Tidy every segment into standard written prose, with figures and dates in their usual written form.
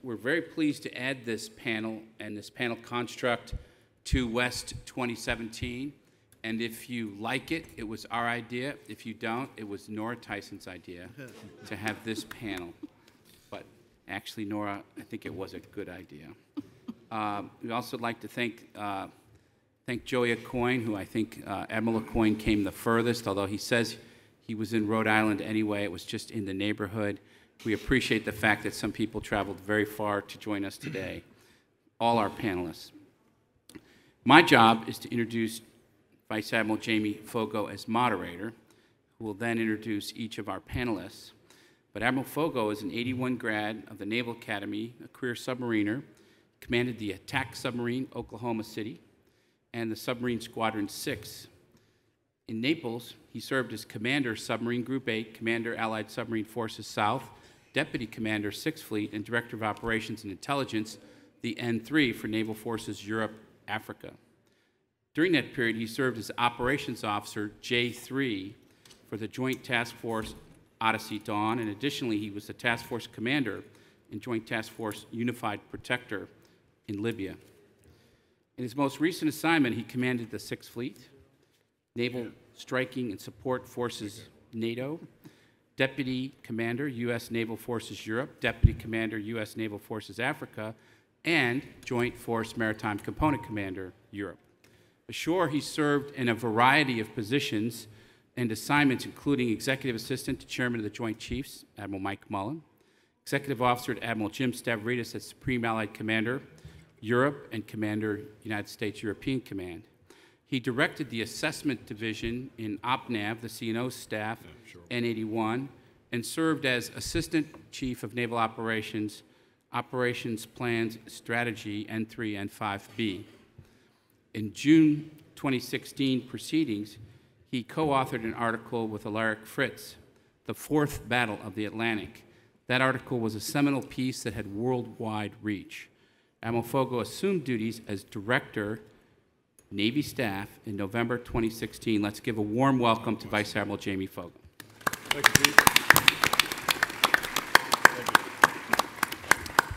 we're very pleased to add this panel and this panel construct to West 2017. And if you like it, it was our idea. If you don't, it was Nora Tyson's idea to have this panel. But actually, Nora, I think it was a good idea. We'd also like to thank Joey Aucoin, who I think Admiral Aucoin came the furthest, although he says he was in Rhode Island anyway. It was just in the neighborhood. We appreciate the fact that some people traveled very far to join us today, all our panelists. My job is to introduce Vice Admiral Jamie Foggo as moderator, who will then introduce each of our panelists. But Admiral Foggo is an 81 grad of the Naval Academy, a career submariner, commanded the attack submarine Oklahoma City and the submarine Squadron 6. In Naples, he served as Commander Submarine Group 8, Commander Allied Submarine Forces South, Deputy Commander 6th Fleet, and Director of Operations and Intelligence, the N3 for Naval Forces Europe, Africa. During that period, he served as Operations Officer J3 for the Joint Task Force Odyssey Dawn, and additionally, he was the Task Force Commander in Joint Task Force Unified Protector in Libya. In his most recent assignment, he commanded the 6th Fleet, Naval Striking and Support Forces NATO, Deputy Commander, U.S. Naval Forces Europe, Deputy Commander, U.S. Naval Forces Africa, and Joint Force Maritime Component Commander, Europe. Ashore, he served in a variety of positions and assignments, including Executive Assistant to Chairman of the Joint Chiefs, Admiral Mike Mullen, Executive Officer to Admiral Jim Stavridis as Supreme Allied Commander, Europe, and Commander, United States European Command. He directed the Assessment Division in OPNAV, the CNO staff, N81, and served as Assistant Chief of Naval Operations, Operations Plans Strategy, N3 and 5B. In June 2016 proceedings, he co-authored an article with Alaric Fritz, The Fourth Battle of the Atlantic. That article was a seminal piece that had worldwide reach. Admiral Foggo assumed duties as Director, Navy Staff in November 2016. Let's give a warm welcome to Vice Admiral Jamie Foggo. Thank you, Pete. Thank you.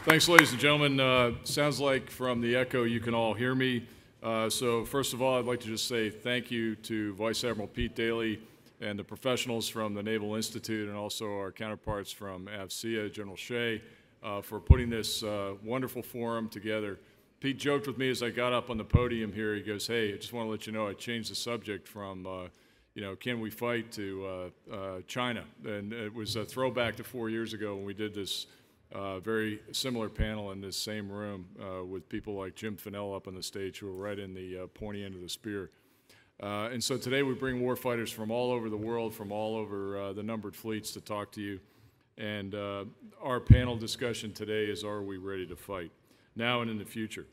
Thanks, ladies and gentlemen. Sounds like from the echo you can all hear me. So first of all, I'd like to just say thank you to Vice Admiral Pete Daly and the professionals from the Naval Institute and also our counterparts from AVCIA, General Shea, for putting this wonderful forum together. Pete joked with me as I got up on the podium here. He goes, "Hey, I just want to let you know I changed the subject from, can we fight to China?" And it was a throwback to 4 years ago when we did this very similar panel in this same room with people like Jim Fennell up on the stage who were right in the pointy end of the spear. And so today we bring warfighters from all over the world, from all over the numbered fleets to talk to you. And our panel discussion today is, are we ready to fight, now and in the future?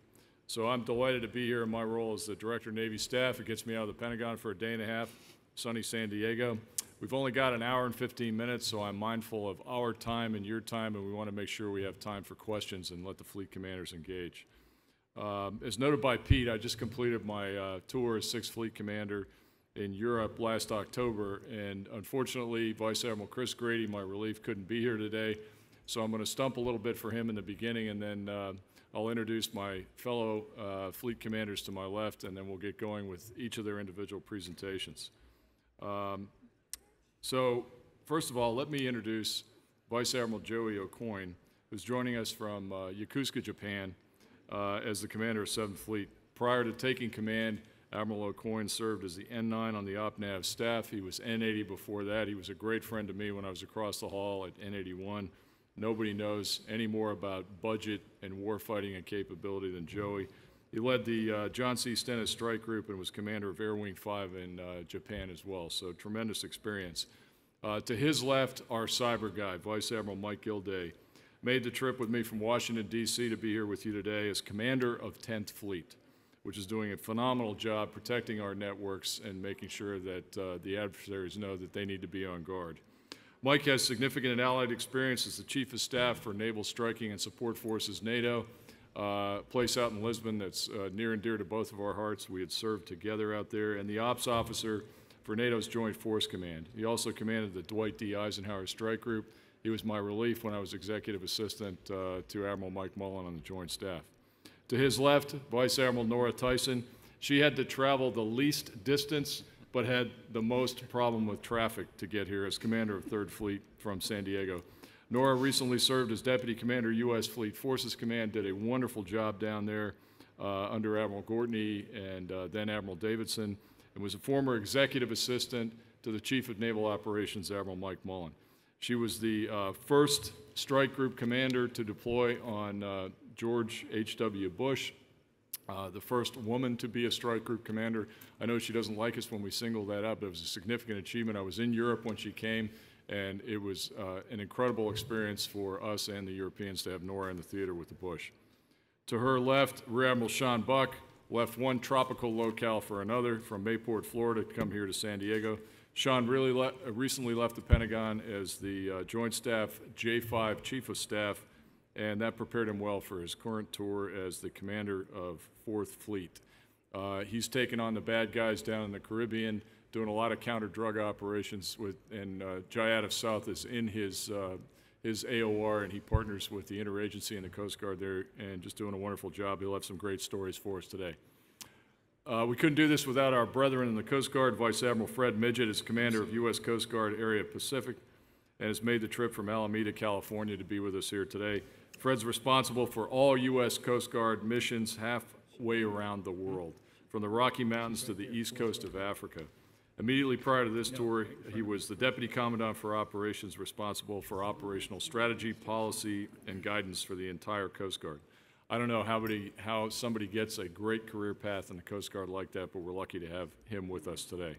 So I'm delighted to be here in my role as the Director of Navy Staff. It gets me out of the Pentagon for a day and a half, sunny San Diego. We've only got an hour and 15 minutes, so I'm mindful of our time and your time, and we want to make sure we have time for questions and let the fleet commanders engage. As noted by Pete, I just completed my tour as 6th Fleet Commander in Europe last October, and unfortunately, Vice Admiral Chris Grady, my relief, couldn't be here today, so I'm going to stump a little bit for him in the beginning, and then I'll introduce my fellow fleet commanders to my left, and then we'll get going with each of their individual presentations. So, first of all, let me introduce Vice Admiral Joey Aucoin, who's joining us from Yokosuka, Japan, as the commander of 7th Fleet. Prior to taking command, Admiral Aucoin served as the N9 on the OPNAV staff. He was N80 before that. He was a great friend to me when I was across the hall at N81. Nobody knows any more about budget and warfighting and capability than Joey. He led the John C. Stennis Strike Group and was commander of Air Wing 5 in Japan as well, so tremendous experience. To his left, our cyber guy, Vice Admiral Mike Gilday, made the trip with me from Washington, D.C. to be here with you today as commander of 10th Fleet, which is doing a phenomenal job protecting our networks and making sure that the adversaries know that they need to be on guard. Mike has significant allied experience as the Chief of Staff for Naval Striking and Support Forces NATO, a place out in Lisbon that's near and dear to both of our hearts. We had served together out there, and the Ops Officer for NATO's Joint Force Command. He also commanded the Dwight D. Eisenhower Strike Group. He was my relief when I was executive assistant to Admiral Mike Mullen on the Joint Staff. To his left, Vice Admiral Nora Tyson. She had to travel the least distance, but had the most problem with traffic to get here as commander of 3rd Fleet from San Diego. Nora recently served as Deputy Commander, U.S. Fleet Forces Command, did a wonderful job down there under Admiral Gortney and then Admiral Davidson, and was a former executive assistant to the Chief of Naval Operations, Admiral Mike Mullen. She was the first strike group commander to deploy on George H.W. Bush, the first woman to be a strike group commander. I know she doesn't like us when we single that out, but it was a significant achievement. I was in Europe when she came, and it was an incredible experience for us and the Europeans to have Nora in the theater with the Bush. To her left, Rear Admiral Sean Buck left one tropical locale for another, from Mayport, Florida, to come here to San Diego. Sean recently left the Pentagon as the Joint Staff J5 Chief of Staff, and that prepared him well for his current tour as the commander of 4th Fleet. He's taken on the bad guys down in the Caribbean, doing a lot of counter-drug operations, and Jayadav South is in his AOR, and he partners with the interagency and the Coast Guard there, and just doing a wonderful job. He'll have some great stories for us today. We couldn't do this without our brethren in the Coast Guard. Vice Admiral Fred Midgette is commander of U.S. Coast Guard Area Pacific and has made the trip from Alameda, California to be with us here today. Fred's responsible for all U.S. Coast Guard missions halfway around the world, from the Rocky Mountains to the east coast of Africa. Immediately prior to this tour, he was the Deputy Commandant for Operations, responsible for operational strategy, policy, and guidance for the entire Coast Guard. I don't know how somebody gets a great career path in the Coast Guard like that, but we're lucky to have him with us today.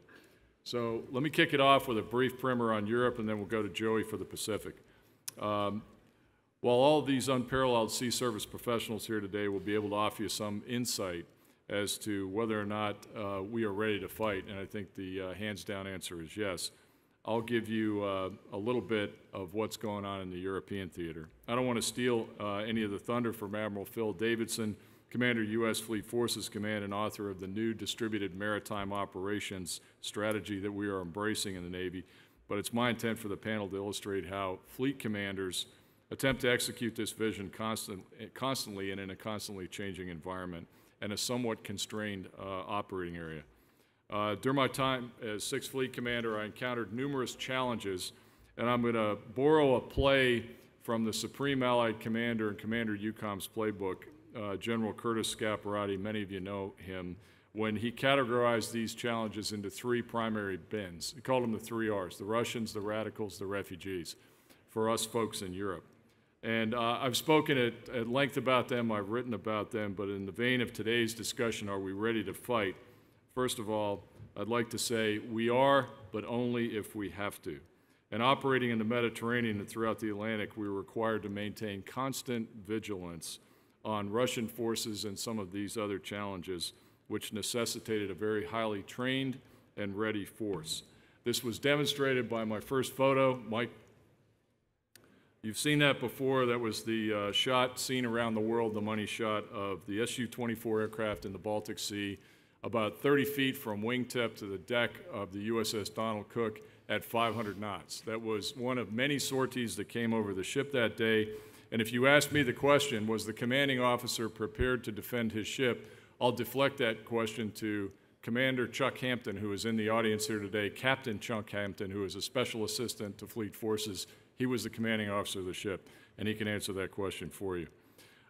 So let me kick it off with a brief primer on Europe, and then we'll go to Joey for the Pacific. While all of these unparalleled sea service professionals here today will be able to offer you some insight as to whether or not we are ready to fight, and I think the hands-down answer is yes, I'll give you a little bit of what's going on in the European theater. I don't want to steal any of the thunder from Admiral Phil Davidson, Commander, U.S. Fleet Forces Command, and author of the new Distributed Maritime Operations strategy that we are embracing in the Navy, but it's my intent for the panel to illustrate how fleet commanders attempt to execute this vision constantly and in a constantly changing environment and a somewhat constrained operating area. During my time as 6th Fleet Commander, I encountered numerous challenges, and I'm going to borrow a play from the Supreme Allied Commander and Commander EUCOM's playbook, General Curtis Scaparrotti. Many of you know him, when he categorized these challenges into 3 primary bins. He called them the 3 R's: the Russians, the radicals, the refugees, for us folks in Europe. And I've spoken at length about them, I've written about them, but in the vein of today's discussion, are we ready to fight? First of all, I'd like to say we are, but only if we have to. And operating in the Mediterranean and throughout the Atlantic, we were required to maintain constant vigilance on Russian forces and some of these other challenges, which necessitated a very highly trained and ready force. This was demonstrated by my first photo. Mike, you've seen that before. That was the shot seen around the world, the money shot of the Su-24 aircraft in the Baltic Sea, about 30 feet from wingtip to the deck of the USS Donald Cook at 500 knots. That was one of many sorties that came over the ship that day. And if you ask me the question, was the commanding officer prepared to defend his ship, I'll deflect that question to Commander Chuck Hampton, who is in the audience here today, Captain Chuck Hampton, who is a special assistant to Fleet Forces. He was the commanding officer of the ship, and he can answer that question for you.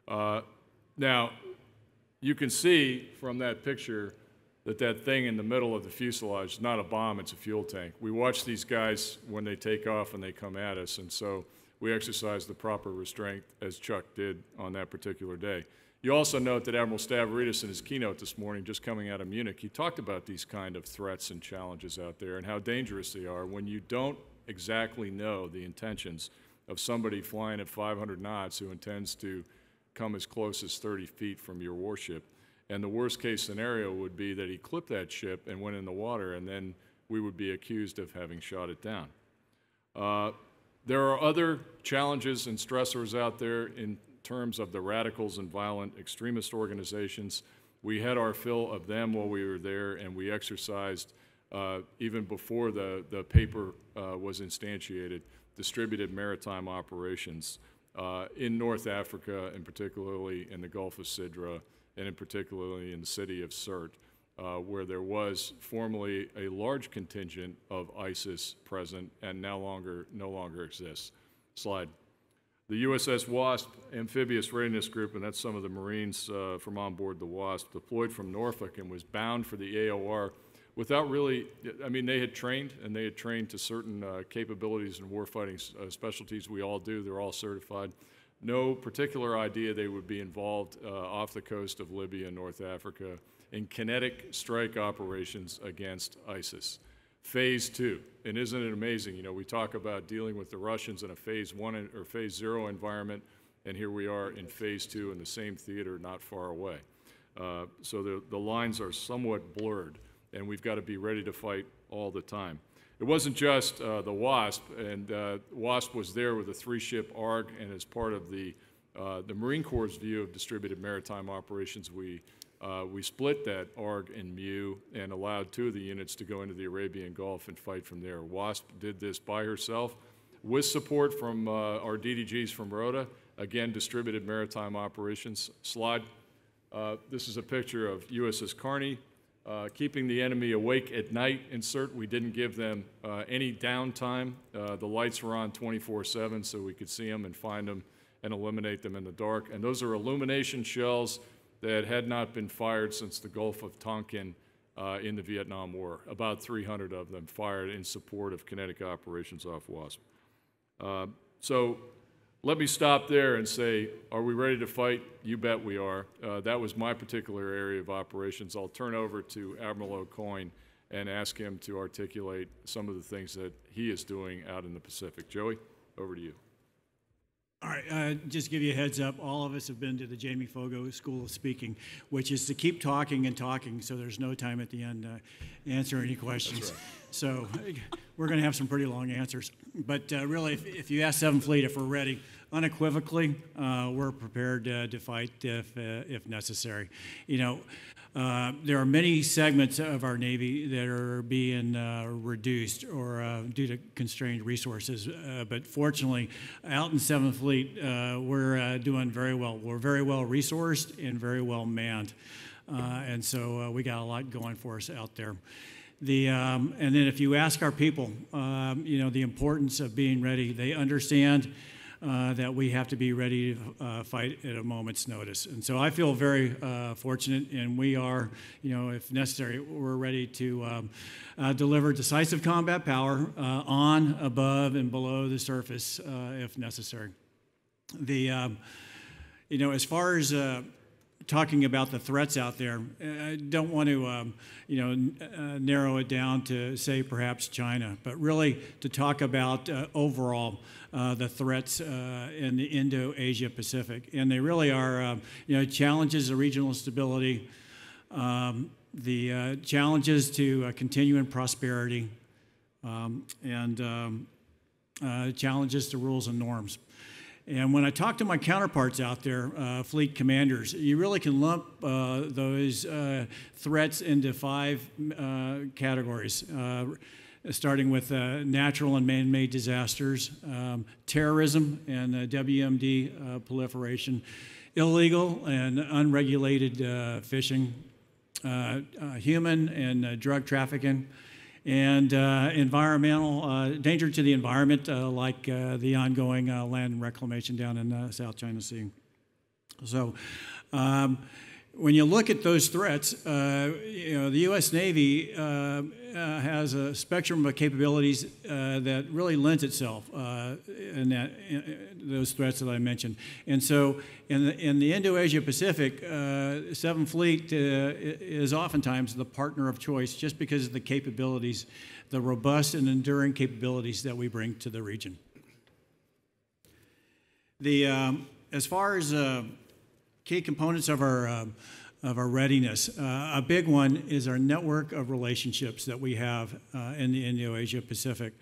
Now, you can see from that picture that that thing in the middle of the fuselage is not a bomb, it's a fuel tank. We watch these guys when they take off and they come at us, and so we exercise the proper restraint, as Chuck did on that particular day. You also note that Admiral Stavridis in his keynote this morning, just coming out of Munich, he talked about these kind of threats and challenges out there and how dangerous they are when you don't exactly know the intentions of somebody flying at 500 knots who intends to come as close as 30 feet from your warship. And the worst case scenario would be that he clipped that ship and went in the water, and then we would be accused of having shot it down. There are other challenges and stressors out there in terms of the radicals and violent extremist organizations. We had our fill of them while we were there, and we exercised, even before the paper was instantiated, distributed maritime operations in North Africa, and particularly in the Gulf of Sidra, and in particularly in the city of Sirte, where there was formerly a large contingent of ISIS present and no longer exists. Slide. The USS Wasp Amphibious Readiness Group, and that's some of the Marines from on board the Wasp, deployed from Norfolk and was bound for the AOR without really, I mean, they had trained, and they had trained to certain capabilities and warfighting specialties we all do. They're all certified. No particular idea they would be involved off the coast of Libya and North Africa in kinetic strike operations against ISIS. Phase 2, and isn't it amazing? You know, we talk about dealing with the Russians in a Phase 1 or Phase 0 environment, and here we are in Phase 2 in the same theater not far away. So the lines are somewhat blurred, and we've got to be ready to fight all the time. It wasn't just the Wasp, and Wasp was there with a 3-ship ARG, and as part of the Marine Corps' view of distributed maritime operations, we split that ARG and MEU and allowed 2 of the units to go into the Arabian Gulf and fight from there. Wasp did this by herself with support from our DDGs from Rota, again, distributed maritime operations. Slide. This is a picture of USS Kearney. Keeping the enemy awake at night in Sirte. We didn't give them any downtime. The lights were on 24/7 so we could see them and find them and eliminate them in the dark. And those are illumination shells that had not been fired since the Gulf of Tonkin in the Vietnam War. About 300 of them fired in support of kinetic operations off Wasp. So let me stop there and say, are we ready to fight? You bet we are. That was my particular area of operations. I'll turn over to Admiral Aucoin and ask him to articulate some of the things that he is doing out in the Pacific. Joey, over to you. All right, just give you a heads up, all of us have been to the Jamie Foggo School of Speaking, which is to keep talking and talking so there's no time at the end to answer any questions. That's right. So we're going to have some pretty long answers. But really, if you ask 7th Fleet if we're ready, unequivocally, we're prepared to fight if necessary. You know, there are many segments of our Navy that are being reduced or due to constrained resources. But fortunately, out in 7th Fleet, we're doing very well. We're very well resourced and very well manned. And so we got a lot going for us out there. And then if you ask our people, you know, the importance of being ready, they understand that we have to be ready to fight at a moment's notice. And so I feel very fortunate, and we are, you know, if necessary, we're ready to deliver decisive combat power on, above, and below the surface if necessary. You know, as far as talking about the threats out there, I don't want to, you know, narrow it down to say perhaps China, but really to talk about overall the threats in the Indo-Asia Pacific, and they really are, you know, challenges of regional stability, the challenges to continuing prosperity, and challenges to rules and norms. And when I talk to my counterparts out there, fleet commanders, you really can lump those threats into 5 categories, starting with natural and man-made disasters, terrorism and WMD proliferation, illegal and unregulated fishing, human and drug trafficking, and environmental danger to the environment, like the ongoing land reclamation down in the South China Sea. So when you look at those threats, you know, the U.S. Navy has a spectrum of capabilities that really lends itself in those threats that I mentioned. And so in the Indo-Asia Pacific, 7th Fleet is oftentimes the partner of choice just because of the capabilities, the robust and enduring capabilities that we bring to the region. As far as key components of our readiness, a big one is our network of relationships that we have in the Indo-Asia Pacific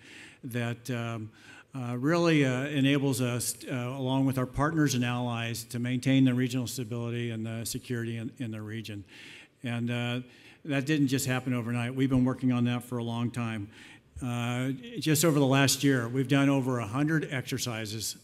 that really enables us, along with our partners and allies, to maintain the regional stability and security in the region. And that didn't just happen overnight. We've been working on that for a long time. just over the last year, we've done over 100 exercises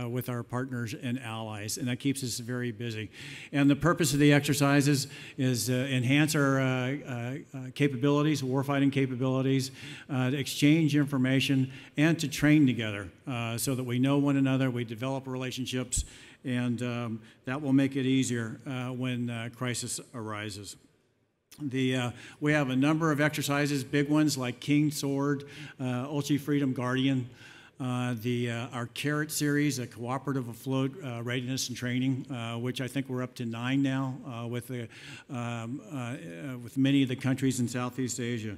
with our partners and allies, and that keeps us very busy. And the purpose of the exercises is enhance our capabilities, warfighting capabilities, to exchange information, and to train together so that we know one another, we develop relationships, and that will make it easier when crisis arises. We have a number of exercises, big ones like King Sword, Ulchi Freedom Guardian, our Carrot series, a cooperative afloat readiness and training, which I think we're up to 9 now with many of the countries in Southeast Asia,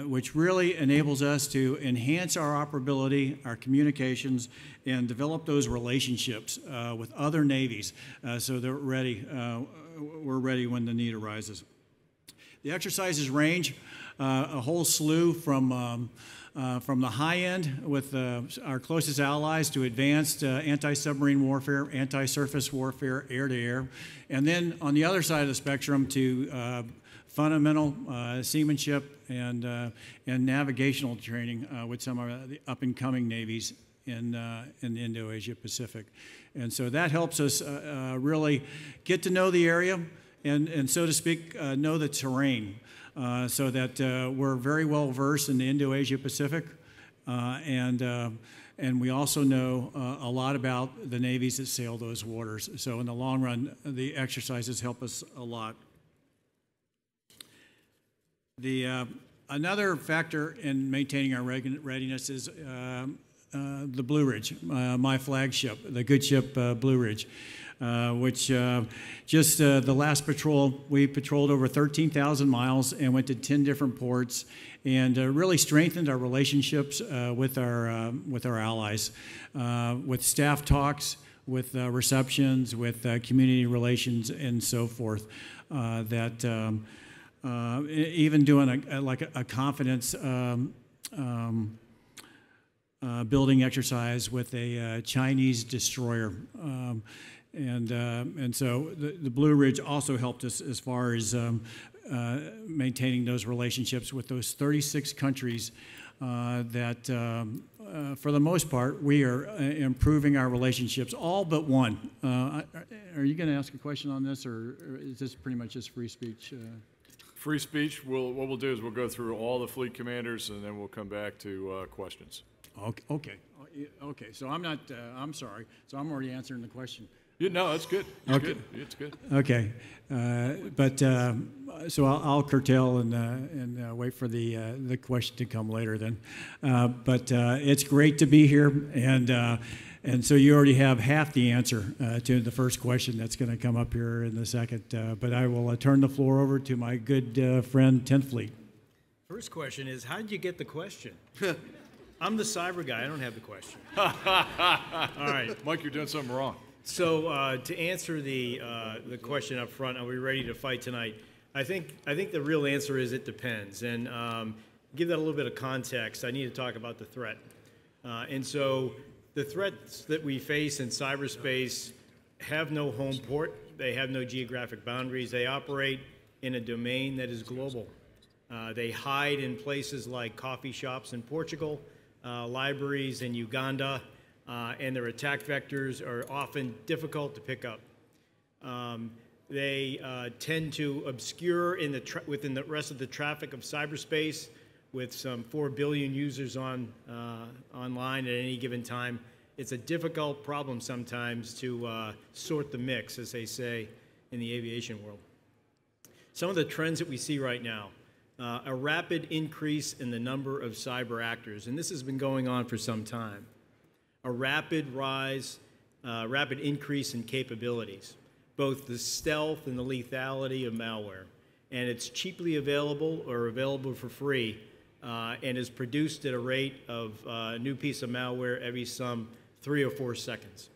which really enables us to enhance our operability, our communications, and develop those relationships with other navies so that we're ready when the need arises. The exercises range a whole slew from the high end with our closest allies to advanced anti-submarine warfare, anti-surface warfare, air-to-air, and then on the other side of the spectrum to fundamental seamanship and navigational training with some of the up-and-coming navies in the Indo-Asia Pacific. And so that helps us really get to know the area and so to speak, know the terrain so that we're very well versed in the Indo-Asia Pacific and we also know a lot about the navies that sail those waters. So in the long run, the exercises help us a lot. Another factor in maintaining our readiness is the Blue Ridge, my flagship, the good ship Blue Ridge. Which just the last patrol, we patrolled over 13,000 miles and went to 10 different ports and really strengthened our relationships with our allies, with staff talks, with receptions, with community relations, and so forth. Even doing a confidence building exercise with a Chinese destroyer. And so the Blue Ridge also helped us as far as maintaining those relationships with those 36 countries that, for the most part, we are improving our relationships, all but one. Are you going to ask a question on this, or is this pretty much just free speech? Free speech. What we'll do is we'll go through all the fleet commanders, and then we'll come back to questions. Okay. So I'm not. I'm sorry. So I'm already answering the question. Yeah, no, that's good. You're good. It's good. Okay, so I'll curtail and wait for the question to come later then. But it's great to be here, and so you already have half the answer to the first question that's going to come up here in the second. But I will turn the floor over to my good friend 10th Fleet. First question is, how did you get the question? I'm the cyber guy. I don't have the question. All right, Mike, you're doing something wrong. So to answer the question up front, are we ready to fight tonight? I think the real answer is it depends. And give that a little bit of context, I need to talk about the threat. And so the threats that we face in cyberspace have no home port. They have no geographic boundaries. They operate in a domain that is global. They hide in places like coffee shops in Portugal, libraries in Uganda, and their attack vectors are often difficult to pick up. They tend to obscure within the rest of the traffic of cyberspace, with some 4 billion users online at any given time. It's a difficult problem sometimes to sort the mix, as they say in the aviation world. Some of the trends that we see right now, a rapid increase in the number of cyber actors, and this has been going on for some time. A rapid increase in capabilities, both the stealth and the lethality of malware. And it's cheaply available or available for free and is produced at a rate of a new piece of malware every some 3 or 4 seconds.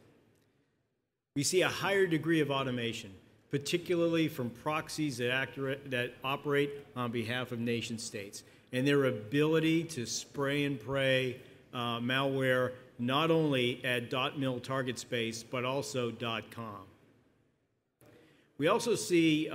We see a higher degree of automation, particularly from proxies that operate on behalf of nation states, and their ability to spray and pray malware not only at .mil target space, but also .com. We also see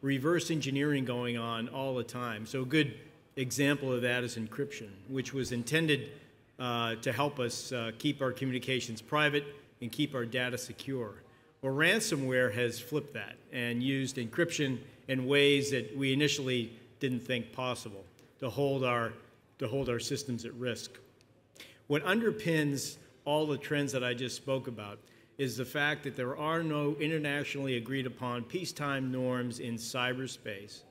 reverse engineering going on all the time. So a good example of that is encryption, which was intended to help us keep our communications private and keep our data secure. Well, ransomware has flipped that and used encryption in ways that we initially didn't think possible to hold our systems at risk. What underpins all the trends that I just spoke about is the fact that there are no internationally agreed upon peacetime norms in cyberspace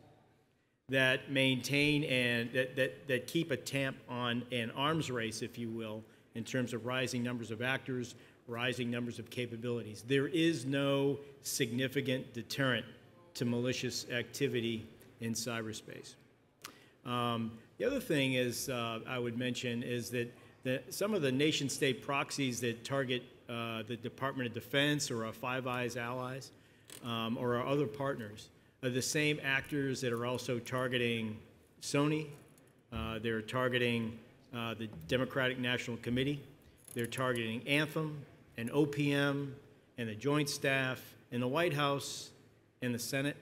that maintain and that keep a tamp on an arms race, if you will, in terms of rising numbers of actors, rising numbers of capabilities. There is no significant deterrent to malicious activity in cyberspace. The other thing is, I would mention is that some of the nation-state proxies that target the Department of Defense or our Five Eyes allies or our other partners are the same actors that are also targeting Sony. They're targeting the Democratic National Committee. They're targeting Anthem and OPM and the Joint Staff and the White House and the Senate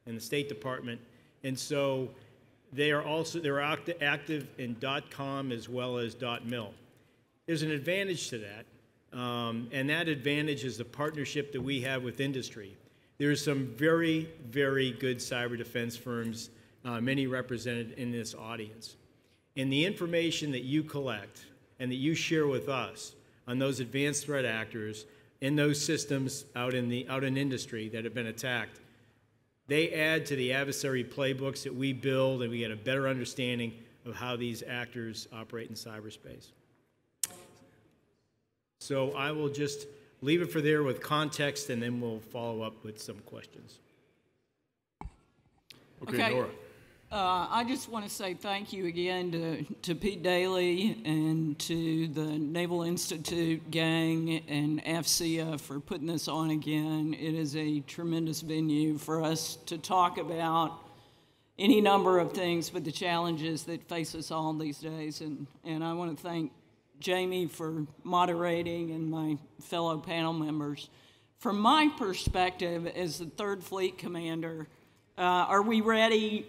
and the State Department. And so they're active in .com as well as .mil. There's an advantage to that, and that advantage is the partnership that we have with industry. There are some very, very good cyber defense firms, many represented in this audience. And the information that you collect and that you share with us on those advanced threat actors in those systems out in industry that have been attacked, they add to the adversary playbooks that we build, and we get a better understanding of how these actors operate in cyberspace. So I will just leave it for there with context, and then we'll follow up with some questions. Okay. Nora. I just want to say thank you again to Pete Daly and to the Naval Institute gang and AFCEA for putting this on again. It is a tremendous venue for us to talk about any number of things, but the challenges that face us all these days. And I want to thank Jamie for moderating and my fellow panel members. From my perspective as the 3rd Fleet Commander, are we ready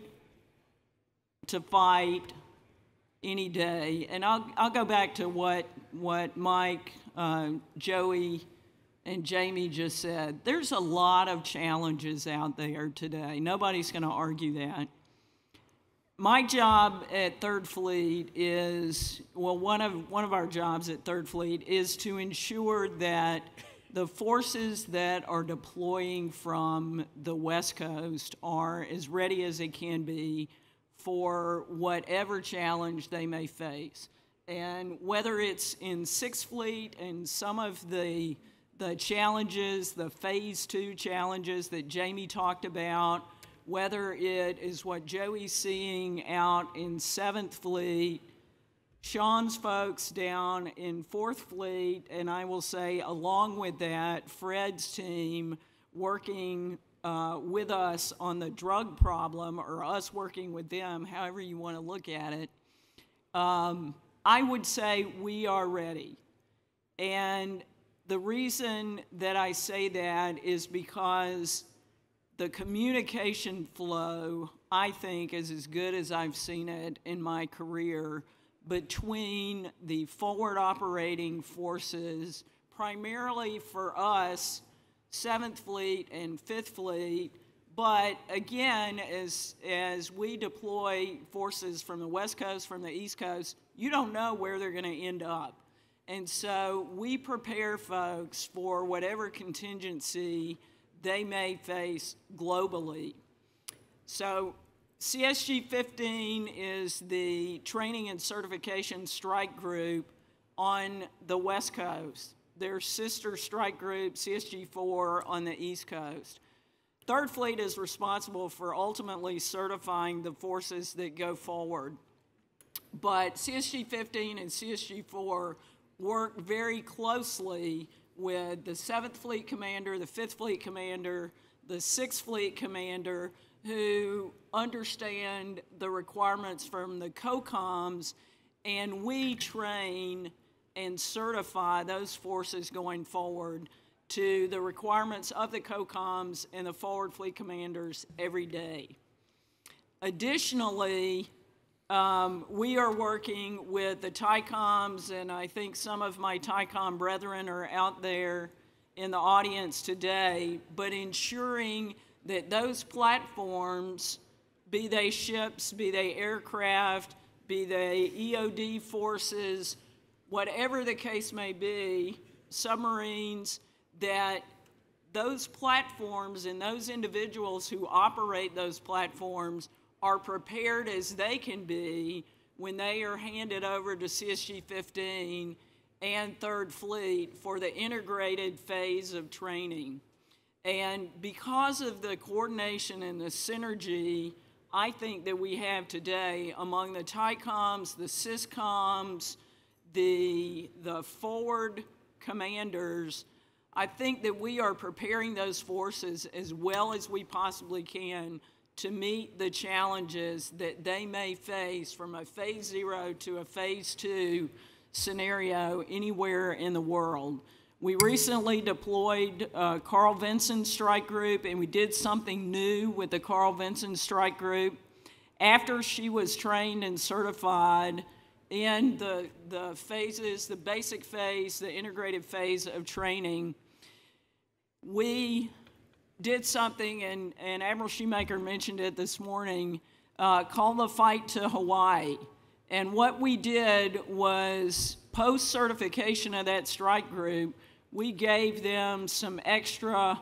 to fight any day? And I'll go back to what Mike, Joey, and Jamie just said. There's a lot of challenges out there today. Nobody's going to argue that. My job at 3rd Fleet is, well, one of our jobs at 3rd Fleet is to ensure that the forces that are deploying from the West Coast are as ready as they can be for whatever challenge they may face. And whether it's in 6th Fleet and some of the challenges, the Phase 2 challenges that Jamie talked about, whether it is what Joey's seeing out in 7th Fleet, Sean's folks down in 4th Fleet, and I will say along with that, Fred's team working with us on the drug problem, or us working with them, however you want to look at it, I would say we are ready. And the reason that I say that is because the communication flow, I think, is as good as I've seen it in my career between the forward operating forces, primarily for us, 7th Fleet and 5th Fleet, but again, as we deploy forces from the West Coast, from the East Coast, you don't know where they're going to end up. And so we prepare folks for whatever contingency they may face globally. So CSG 15 is the training and certification strike group on the West Coast. Their sister strike group, CSG 4, on the East Coast. 3rd Fleet is responsible for ultimately certifying the forces that go forward. But CSG 15 and CSG 4 work very closely with the 7th Fleet Commander, the 5th Fleet Commander, the 6th Fleet Commander, who understand the requirements from the COCOMs, and we train and certify those forces going forward to the requirements of the COCOMs and the forward fleet commanders every day. Additionally, We are working with the TICOMs, and I think some of my TICOM brethren are out there in the audience today, but ensuring that those platforms, be they ships, be they aircraft, be they EOD forces, whatever the case may be, submarines, that those platforms and those individuals who operate those platforms are prepared as they can be when they are handed over to CSG-15 and 3rd Fleet for the integrated phase of training. And because of the coordination and the synergy, I think that we have today among the TICOMs, the SysComs, the forward commanders, I think that we are preparing those forces as well as we possibly can to meet the challenges that they may face from a phase 0 to a phase 2 scenario anywhere in the world. We recently deployed Carl Vinson Strike Group, and we did something new with the Carl Vinson Strike Group. After she was trained and certified in the phases, the basic phase, the integrated phase of training, we did something, and Admiral Shoemaker mentioned it this morning, called the Fight to Hawaii. And what we did was, post-certification of that strike group, we gave them some extra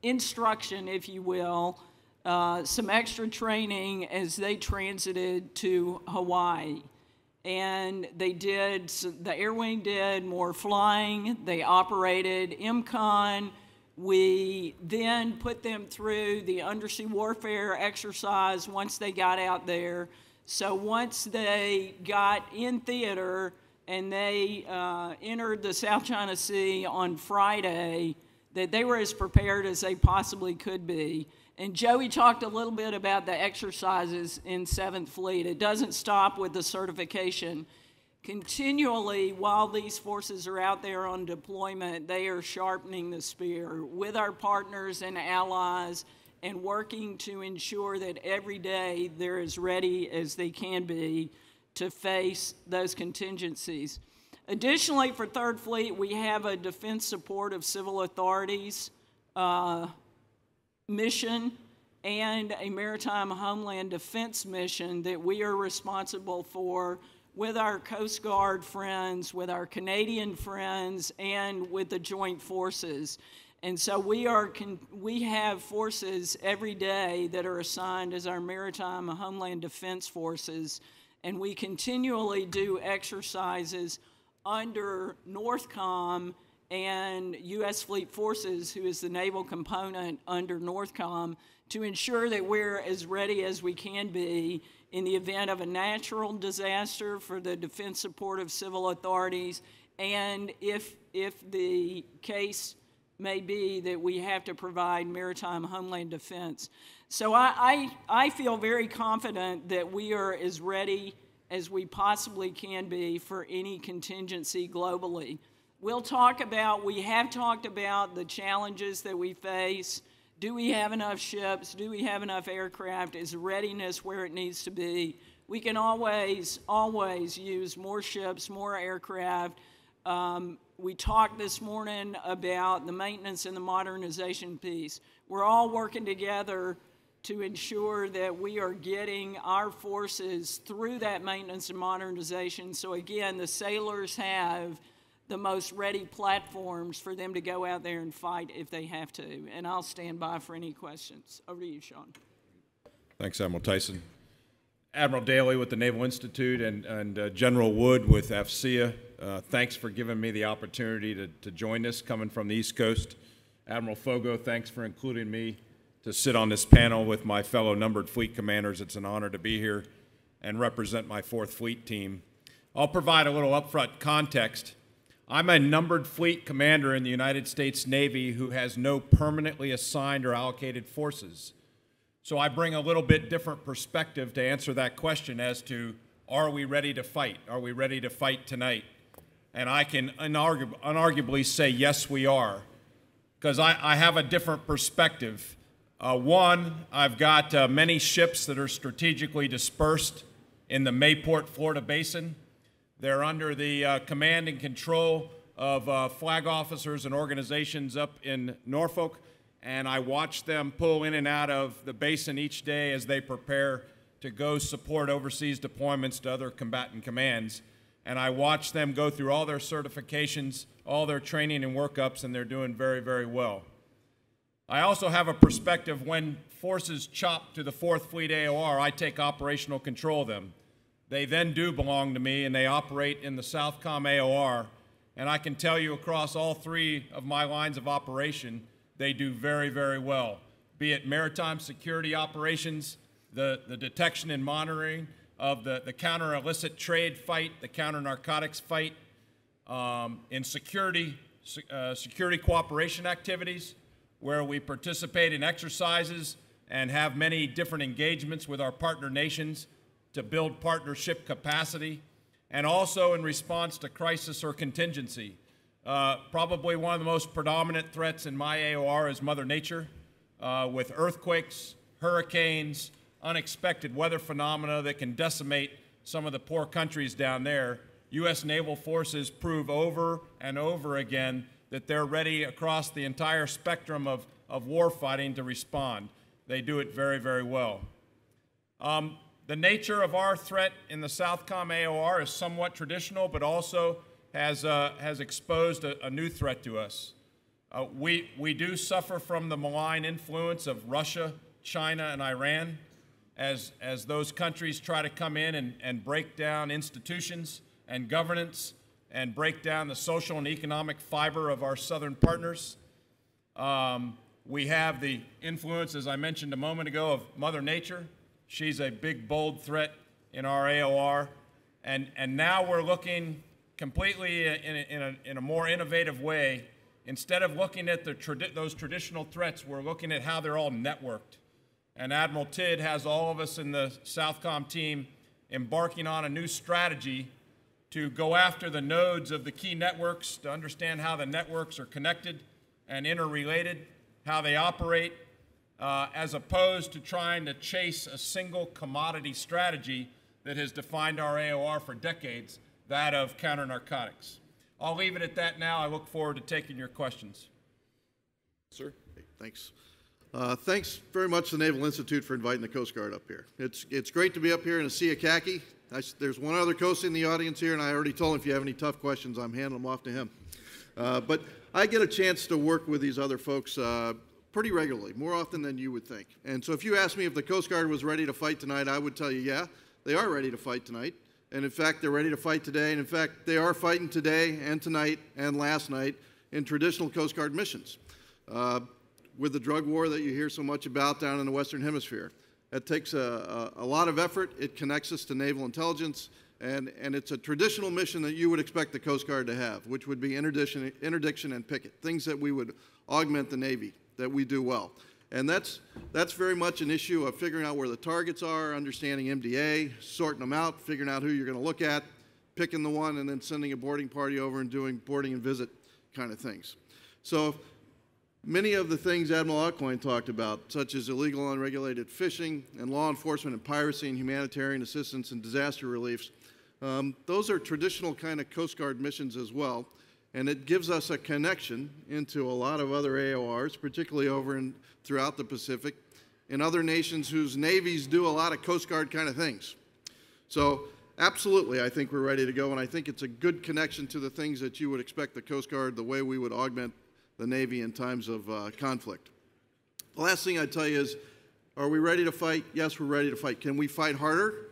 instruction, if you will, some extra training as they transited to Hawaii. And they did, the Air Wing did more flying, they operated MCON. We then put them through the undersea warfare exercise once they got out there. So once they got in theater and they entered the South China Sea on Friday, that they were as prepared as they possibly could be. And Joey talked a little bit about the exercises in 7th Fleet. It doesn't stop with the certification. Continually, while these forces are out there on deployment, they are sharpening the spear with our partners and allies and working to ensure that every day they're as ready as they can be to face those contingencies. Additionally, for 3rd Fleet, we have a defense support of civil authorities mission and a maritime homeland defense mission that we are responsible for with our Coast Guard friends, with our Canadian friends, and with the joint forces. And so we have forces every day that are assigned as our maritime homeland defense forces, and we continually do exercises under NORTHCOM and U.S. Fleet Forces, who is the naval component under NORTHCOM, to ensure that we're as ready as we can be in the event of a natural disaster for the defense support of civil authorities, and if the case may be that we have to provide maritime homeland defense. So I feel very confident that we are as ready as we possibly can be for any contingency globally. We have talked about the challenges that we face. Do we have enough ships? Do we have enough aircraft? Is readiness where it needs to be? We can always use more ships, more aircraft. We talked this morning about the maintenance and the modernization piece. We're all working together to ensure that we are getting our forces through that maintenance and modernization. So again, the sailors have the most ready platforms for them to go out there and fight if they have to. And I'll stand by for any questions. Over to you, Sean. Thanks, Admiral Tyson. Admiral Daly with the Naval Institute and General Wood with AFCEA, thanks for giving me the opportunity to join this coming from the East Coast. Admiral Foggo, thanks for including me to sit on this panel with my fellow numbered fleet commanders. It's an honor to be here and represent my 4th Fleet team. I'll provide a little upfront context. I'm a numbered fleet commander in the United States Navy who has no permanently assigned or allocated forces. So I bring a little bit different perspective to answer that question as to, are we ready to fight? Are we ready to fight tonight? And I can unarguably say, yes, we are, because I have a different perspective One, I've got many ships that are strategically dispersed in the Mayport, Florida basin. They're under the command and control of flag officers and organizations up in Norfolk, and I watch them pull in and out of the basin each day as they prepare to go support overseas deployments to other combatant commands. And I watch them go through all their certifications, all their training and workups, and they're doing very, very well. I also have a perspective when forces chop to the 4th Fleet AOR, I take operational control of them. They then do belong to me, and they operate in the Southcom AOR, and I can tell you across all 3 of my lines of operation, they do very, very well, be it maritime security operations, the detection and monitoring of the counter-illicit trade fight, the counter-narcotics fight, in security cooperation activities, where we participate in exercises and have many different engagements with our partner nations to build partnership capacity, and also in response to crisis or contingency. Probably one of the most predominant threats in my AOR is Mother Nature, with earthquakes, hurricanes, unexpected weather phenomena that can decimate some of the poor countries down there. U.S. naval forces prove over and over again that they're ready across the entire spectrum of warfighting to respond. They do it very, very well. The nature of our threat in the Southcom AOR is somewhat traditional, but also has exposed a new threat to us. We do suffer from the malign influence of Russia, China, and Iran as those countries try to come in and break down institutions and governance and break down the social and economic fiber of our southern partners. We have the influence, as I mentioned a moment ago, of Mother Nature. She's a big, bold threat in our AOR. And now we're looking completely in a more innovative way. Instead of looking at those traditional threats, we're looking at how they're all networked. And Admiral Tidd has all of us in the Southcom team embarking on a new strategy to go after the nodes of the key networks, to understand how the networks are connected and interrelated, how they operate, as opposed to trying to chase a single commodity strategy that has defined our AOR for decades, that of counter-narcotics. I'll leave it at that now. I look forward to taking your questions. Sir? Hey, thanks. Thanks very much to the Naval Institute for inviting the Coast Guard up here. It's great to be up here in a sea of khaki. There's one other Coast in the audience here, and I already told him if you have any tough questions, I'm handing them off to him. But I get a chance to work with these other folks pretty regularly, more often than you would think. And so if you asked me if the Coast Guard was ready to fight tonight, I would tell you, yeah, they are ready to fight tonight. And in fact, they're ready to fight today. And in fact, they are fighting today and tonight and last night in traditional Coast Guard missions. With the drug war that you hear so much about down in the Western Hemisphere. It takes a lot of effort. It connects us to naval intelligence, and it's a traditional mission that you would expect the Coast Guard to have, which would be interdiction and picket, things that we would augment the Navy, that we do well. And that's very much an issue of figuring out where the targets are, understanding MDA, sorting them out, figuring out who you're going to look at, picking the one, and then sending a boarding party over and doing boarding and visit kind of things. So many of the things Admiral Aucoin talked about, such as illegal unregulated fishing and law enforcement and piracy and humanitarian assistance and disaster reliefs, those are traditional kind of Coast Guard missions as well. And it gives us a connection into a lot of other AORs, particularly over throughout the Pacific, in other nations whose navies do a lot of Coast Guard kind of things. So absolutely, I think we're ready to go, and I think it's a good connection to the things that you would expect the Coast Guard, the way we would augment the Navy in times of conflict. The last thing I'd tell you is, are we ready to fight? Yes, we're ready to fight. Can we fight harder?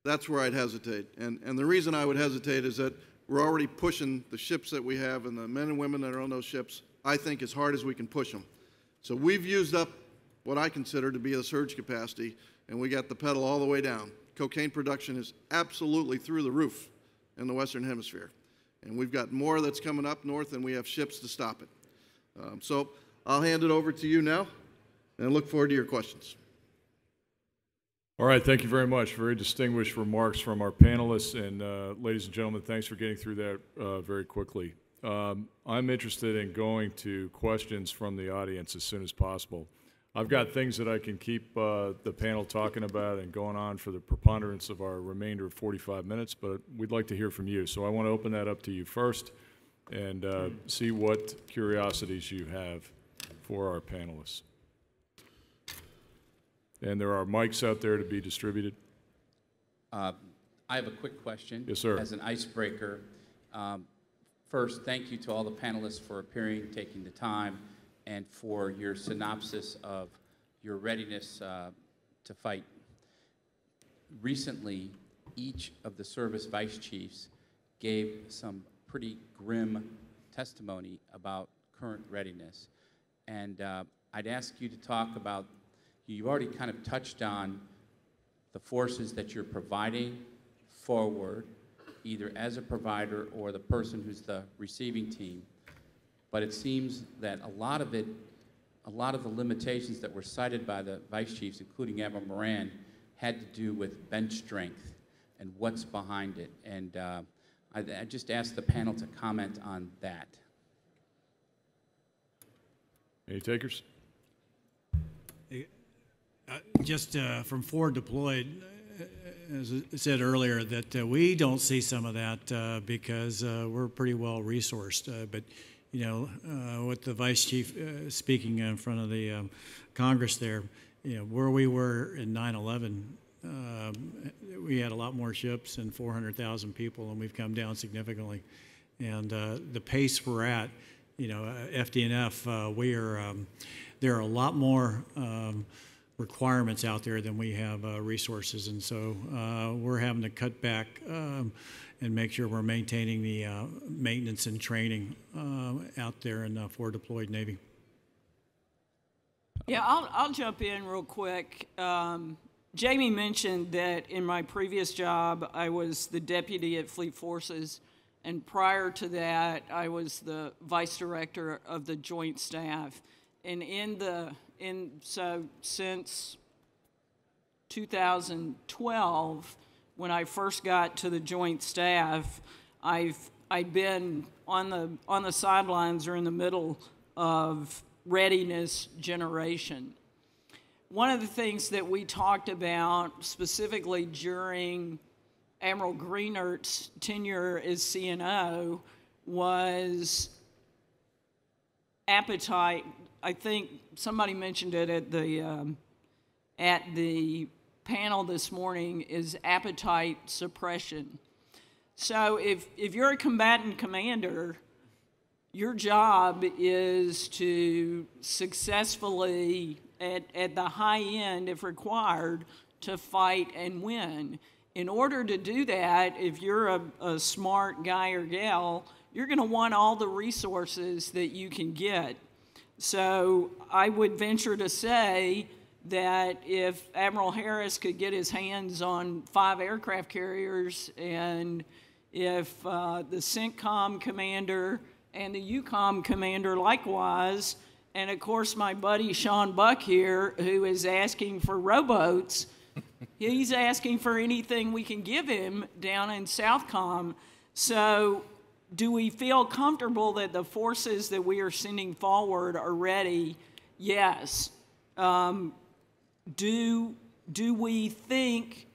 That's where I'd hesitate. And the reason I would hesitate is that we're already pushing the ships that we have and the men and women that are on those ships, I think, as hard as we can push them. So we've used up what I consider to be the surge capacity, and we got the pedal all the way down. Cocaine production is absolutely through the roof in the Western Hemisphere. And we've got more that's coming up north, and we have ships to stop it. So I'll hand it over to you now, and I look forward to your questions. All right, thank you very much. Very distinguished remarks from our panelists, and ladies and gentlemen, thanks for getting through that very quickly. I'm interested in going to questions from the audience as soon as possible. I've got things that I can keep the panel talking about and going on for the preponderance of our remainder of 45 minutes, but we'd like to hear from you. So I want to open that up to you first and see what curiosities you have for our panelists. And there are mics out there to be distributed. I have a quick question. Yes, sir. As an icebreaker, first, thank you to all the panelists for appearing, taking the time, and for your synopsis of your readiness to fight. Recently, each of the service vice chiefs gave some pretty grim testimony about current readiness. And I'd ask you to talk about, you've already kind of touched on the forces that you're providing forward, either as a provider or the person who's the receiving team. But it seems that a lot of the limitations that were cited by the vice chiefs, including Admiral Moran, had to do with bench strength and what's behind it. And I just asked the panel to comment on that. Any takers? Just from forward deployed, as I said earlier, that we don't see some of that because we're pretty well resourced. But you know, with the vice chief speaking in front of the Congress there, you know, where we were in 9/11, we had a lot more ships and 400,000 people, and we've come down significantly. And the pace we're at, you know, FDNF, there are a lot more requirements out there than we have resources, and so we're having to cut back and make sure we're maintaining the maintenance and training out there in the forward deployed Navy. Yeah, I'll jump in real quick. Jamie mentioned that in my previous job, I was the deputy at Fleet Forces, and prior to that, I was the vice director of the Joint Staff. And so since 2012, when I first got to the Joint Staff, I've been on the sidelines or in the middle of readiness generation. One of the things that we talked about specifically during Admiral Greenert's tenure as CNO was appetite. I think somebody mentioned it at the panel this morning, is appetite suppression. So if you're a combatant commander, your job is to successfully, at the high end, if required, to fight and win. In order to do that, if you're a smart guy or gal, you're going to want all the resources that you can get. So I would venture to say that if Admiral Harris could get his hands on 5 aircraft carriers, and if the CENTCOM commander and the EUCOM commander likewise, and of course my buddy Sean Buck here, who is asking for rowboats, he's asking for anything we can give him down in Southcom. So do we feel comfortable that the forces that we are sending forward are ready? Yes. Do we think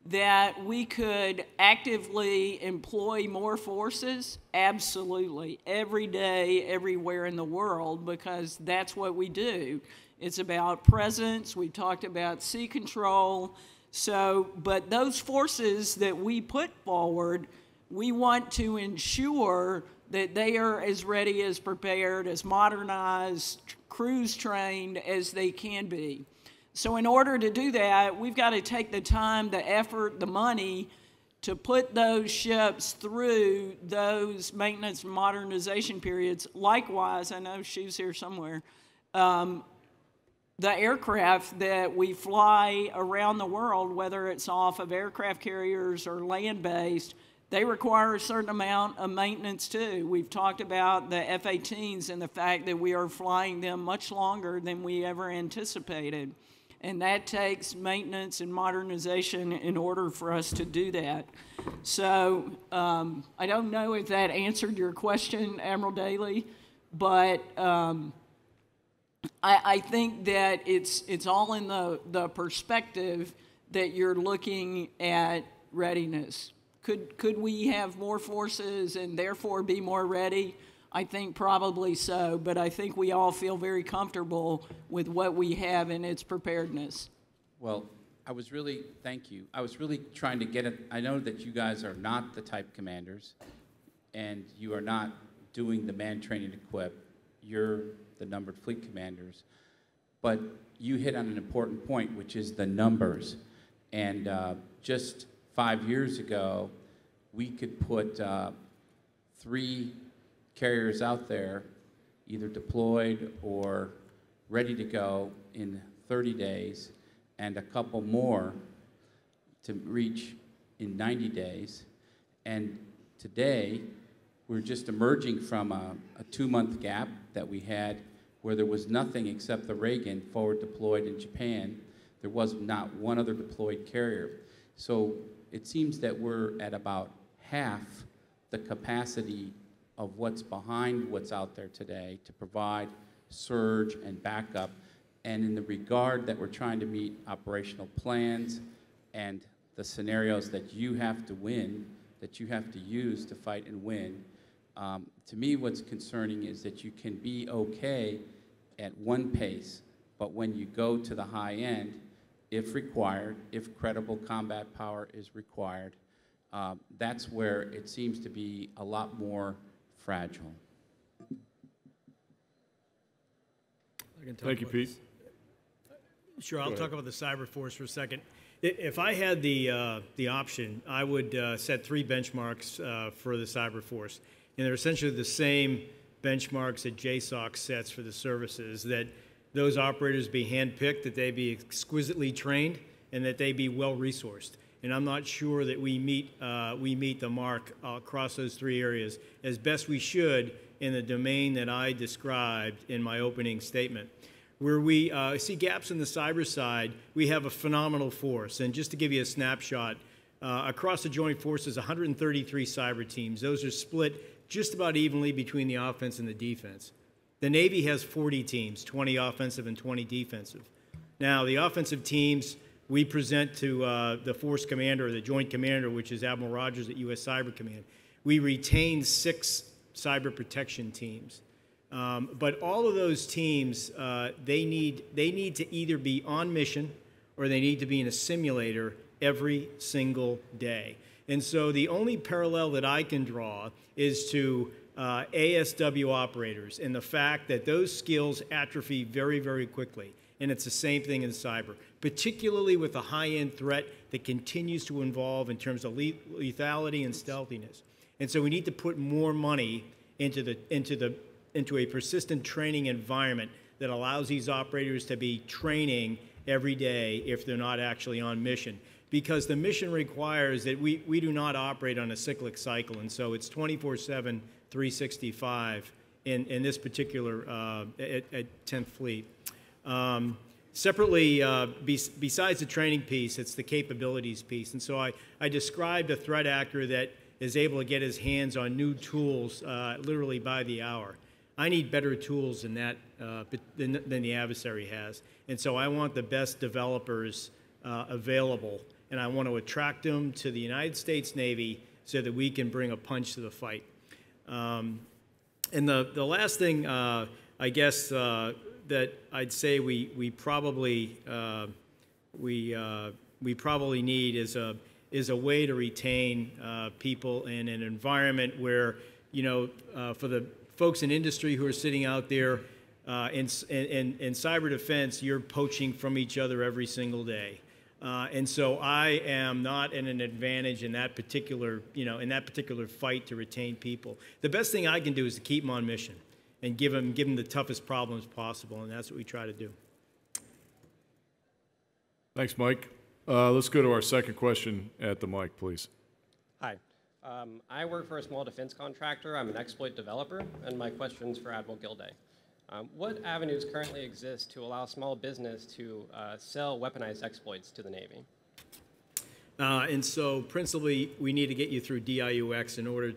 that we could actively employ more forces? Absolutely. Every day, everywhere in the world, because that's what we do. It's about presence. We talked about sea control. So, but those forces that we put forward, we want to ensure that they are as ready, as prepared, as modernized, crews trained as they can be. So in order to do that, we've got to take the time, the effort, the money to put those ships through those maintenance and modernization periods. Likewise, I know she's here somewhere, the aircraft that we fly around the world, whether it's off of aircraft carriers or land-based, they require a certain amount of maintenance too. We've talked about the F-18s and the fact that we are flying them much longer than we ever anticipated. And that takes maintenance and modernization in order for us to do that. So I don't know if that answered your question, Admiral Daly, but I think that it's all in the perspective that you're looking at readiness. Could we have more forces and therefore be more ready? I think probably so, but I think we all feel very comfortable with what we have and its preparedness. Well, thank you. I was really trying to get it. I know that you guys are not the type commanders, and you are not doing the man training equip. You're the numbered fleet commanders. But you hit on an important point, which is the numbers. And just 5 years ago, we could put 3 carriers out there, either deployed or ready to go in 30 days, and a couple more to reach in 90 days. And today, we're just emerging from a 2-month gap that we had where there was nothing except the Reagan forward deployed in Japan. There was not one other deployed carrier. So it seems that we're at about half the capacity of what's behind what's out there today to provide surge and backup. And in the regard that we're trying to meet operational plans and the scenarios that you have to win, that you have to use to fight and win, to me what's concerning is that you can be okay at one pace, but when you go to the high end, if required, if credible combat power is required, that's where it seems to be a lot more fragile. Thank you, Pete. Sure, I'll talk about the cyber force for a second. If I had the option, I would set 3 benchmarks for the cyber force, and they're essentially the same benchmarks that JSOC sets for the services. That those operators be handpicked, that they be exquisitely trained, and that they be well resourced. And I'm not sure that we meet the mark across those 3 areas as best we should in the domain that I described in my opening statement. Where we see gaps in the cyber side, we have a phenomenal force. And just to give you a snapshot, across the joint forces, 133 cyber teams. Those are split just about evenly between the offense and the defense. The Navy has 40 teams, 20 offensive and 20 defensive. Now, the offensive teams, we present to the force commander, or the joint commander, which is Admiral Rogers at U.S. Cyber Command. We retain 6 cyber protection teams. But all of those teams, they need to either be on mission or they need to be in a simulator every single day. And so the only parallel that I can draw is to ASW operators and the fact that those skills atrophy very, very quickly. And it's the same thing in cyber, particularly with a high-end threat that continues to evolve in terms of lethality and stealthiness. And so we need to put more money into a persistent training environment that allows these operators to be training every day if they're not actually on mission. Because the mission requires that we do not operate on a cyclic cycle, and so it's 24/7, 365 in this particular at 10th Fleet. Separately, besides the training piece, it's the capabilities piece. And so I described a threat actor that is able to get his hands on new tools literally by the hour. I need better tools than that than the adversary has. And so I want the best developers available, and I want to attract them to the United States Navy so that we can bring a punch to the fight. And the last thing, I guess, that I'd say we probably need is a way to retain people in an environment where, for the folks in industry who are sitting out there in cyber defense, you're poaching from each other every single day. And so I am not in an advantage in that particular fight to retain people. The best thing I can do is to keep them on mission and give them the toughest problems possible, and that's what we try to do. Thanks, Mike. Let's go to our second question at the mic, please. Hi. I work for a small defense contractor. I'm an exploit developer, and my question's for Admiral Gilday. What avenues currently exist to allow small business to sell weaponized exploits to the Navy? And so, principally, we need to get you through DIUX in order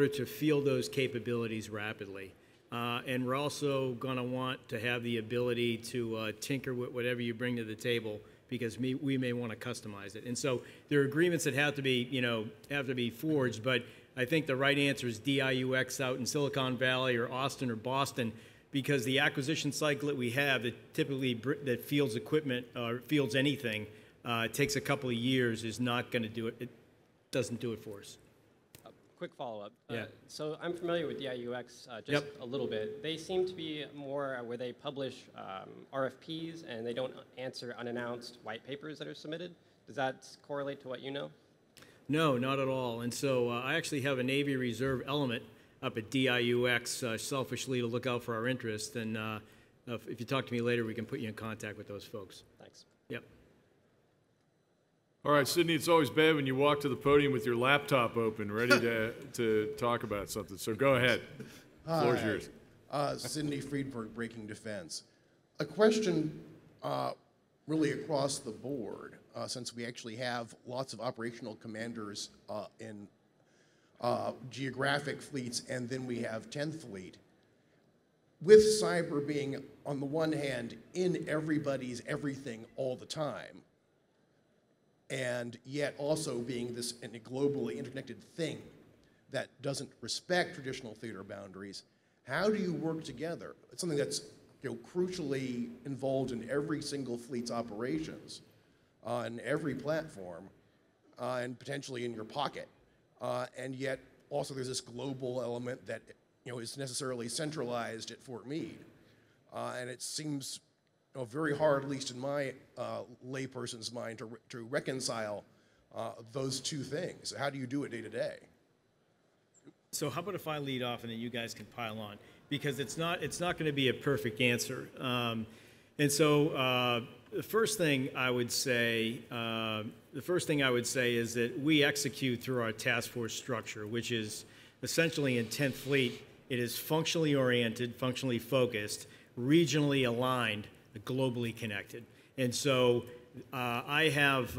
to field those capabilities rapidly. And we're also going to want to have the ability to tinker with whatever you bring to the table, because we may want to customize it. And so there are agreements that have to be forged, but I think the right answer is DIUX out in Silicon Valley or Austin or Boston, because the acquisition cycle that we have that typically that fields equipment or fields anything takes a couple of years is not going to do it. It doesn't do it for us. Quick follow-up. Yeah. So I'm familiar with DIUX just a little bit. They seem to be more where they publish RFPs and they don't answer unannounced white papers that are submitted. Does that correlate to what you know? No, not at all. And so I actually have a Navy Reserve element up at DIUX selfishly to look out for our interest. And if you talk to me later, we can put you in contact with those folks. Thanks. Yep. All right, Sydney, it's always bad when you walk to the podium with your laptop open, ready to talk about something. So go ahead. The floor is yours. Sydney Friedberg, Breaking Defense. A question really across the board, since we actually have lots of operational commanders in geographic fleets, and then we have 10th Fleet. With cyber being, on the one hand, in everybody's everything all the time, and yet also being this a globally interconnected thing that doesn't respect traditional theater boundaries, how do you work together? It's something that's crucially involved in every single fleet's operations, on every platform, and potentially in your pocket. And yet also there's this global element that is necessarily centralized at Fort Meade. And it seems very hard, at least in my layperson's mind, to reconcile those two things. How do you do it day to day? So how about if I lead off and then you guys can pile on, because it's not going to be a perfect answer. And so the first thing I would say is that we execute through our task force structure, which is essentially in 10th Fleet. It is functionally oriented, functionally focused, regionally aligned, globally connected. And so I have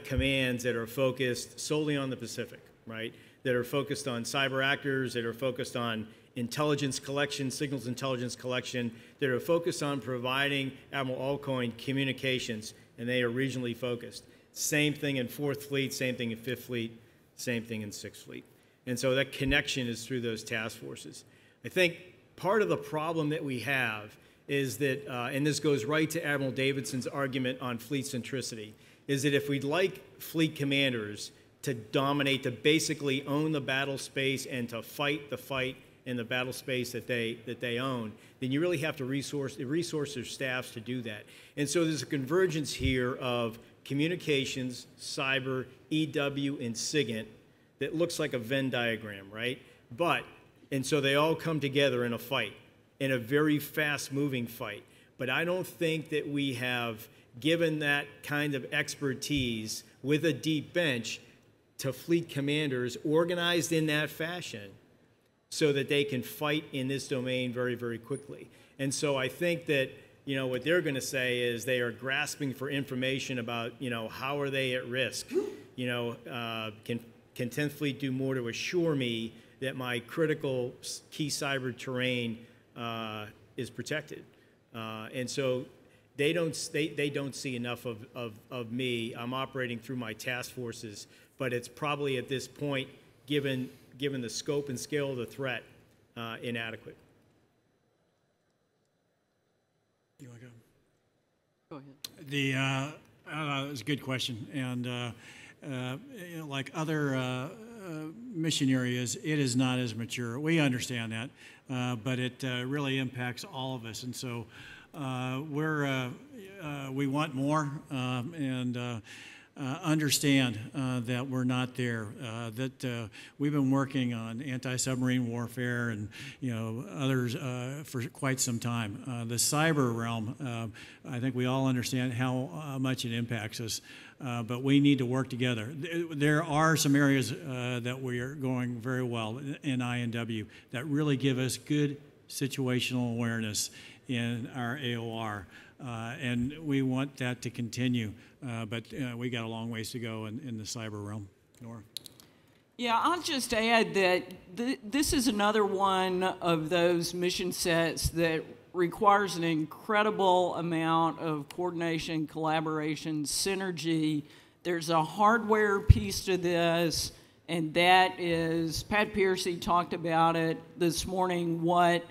commands that are focused solely on the Pacific, right? That are focused on cyber actors, that are focused on intelligence collection, signals intelligence collection, that are focused on providing Admiral Aucoin communications, and they are regionally focused. Same thing in 4th Fleet, same thing in 5th Fleet, same thing in 6th Fleet. And so that connection is through those task forces. I think part of the problem that we have is that, and this goes right to Admiral Davidson's argument on fleet centricity, is that if we'd like fleet commanders to dominate, to basically own the battle space and to fight the fight in the battle space that they own, then you really have to resource their staffs to do that. And so there's a convergence here of communications, cyber, EW, and SIGINT that looks like a Venn diagram, right? And so they all come together in a fight, in a very fast-moving fight. But I don't think that we have given that kind of expertise with a deep bench to fleet commanders organized in that fashion so that they can fight in this domain very, very quickly. And so I think that, what they're going to say is they are grasping for information about, how are they at risk? Can 10th Fleet do more to assure me that my critical key cyber terrain is protected? And so they don't see enough of me. I'm operating through my task forces, but it's probably at this point, given the scope and scale of the threat, inadequate. You want to go? Go ahead. That was a good question, and like other mission areas, it is not as mature. We understand that, but it really impacts all of us, and so we want more and understand that we're not there. That we've been working on anti-submarine warfare and others for quite some time. The cyber realm, I think we all understand how much it impacts us. But we need to work together. There are some areas that we are going very well in I&W that really give us good situational awareness in our AOR. And we want that to continue, but we got a long ways to go in the cyber realm. Nora? Yeah, I'll just add that this is another one of those mission sets that requires an incredible amount of coordination, collaboration, synergy. There's a hardware piece to this, and that is, Pat Piercy talked about it this morning, what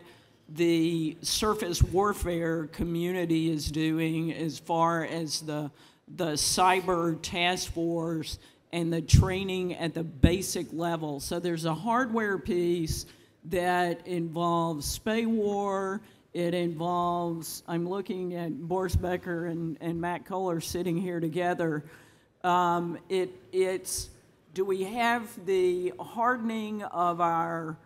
the surface warfare community is doing as far as the cyber task force and the training at the basic level. So there's a hardware piece that involves SPAWAR. It involves, I'm looking at Boris Becker and Matt Kohler sitting here together. It's, do we have the hardening of our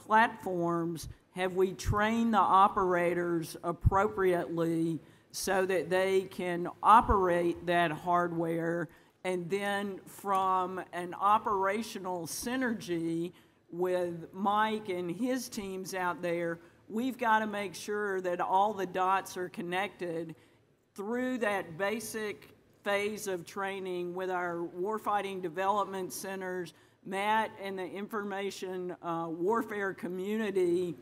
platforms? Have we trained the operators appropriately so that they can operate that hardware? And then from an operational synergy with Mike and his teams out there, we've got to make sure that all the dots are connected through that basic phase of training with our warfighting development centers. Matt and the information warfare community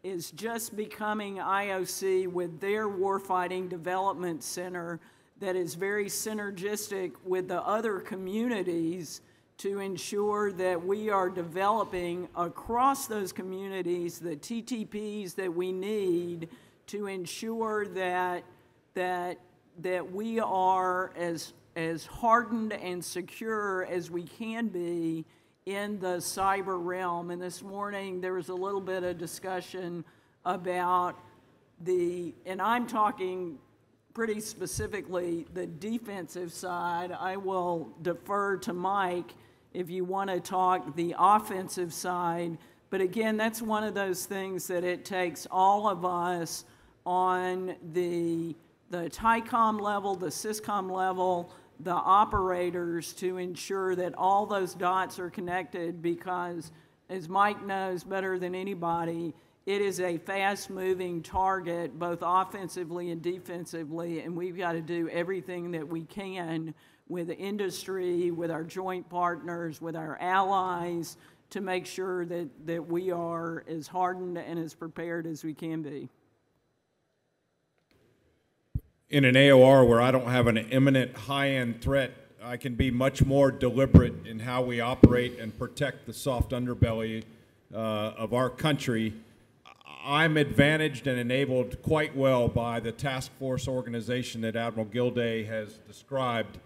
is just becoming IOC with their warfighting development center that is very synergistic with the other communities to ensure that we are developing across those communities the TTPs that we need to ensure that we are as hardened and secure as we can be in the cyber realm. And this morning there was a little bit of discussion about and I'm talking pretty specifically the defensive side. I will defer to Mike if you want to talk the offensive side. But again, that's one of those things that it takes all of us on the TICOM level, the SysCom level, the operators to ensure that all those dots are connected, because as Mike knows better than anybody, it is a fast-moving target, both offensively and defensively, and we've got to do everything that we can with the industry, with our joint partners, with our allies, to make sure that we are as hardened and as prepared as we can be. In an AOR where I don't have an imminent high-end threat, I can be much more deliberate in how we operate and protect the soft underbelly of our country. I'm advantaged and enabled quite well by the task force organization that Admiral Gilday has described.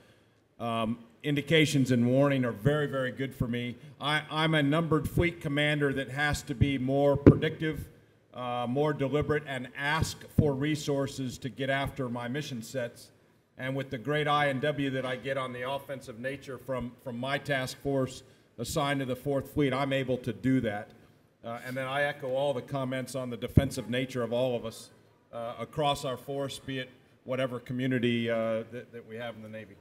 Indications and warning are very, very good for me. I'm a numbered fleet commander that has to be more predictive, more deliberate, and ask for resources to get after my mission sets. And with the great I&W that I get on the offensive nature from my task force assigned to the 4th Fleet, I'm able to do that. And then I echo all the comments on the defensive nature of all of us across our force, be it whatever community that we have in the Navy.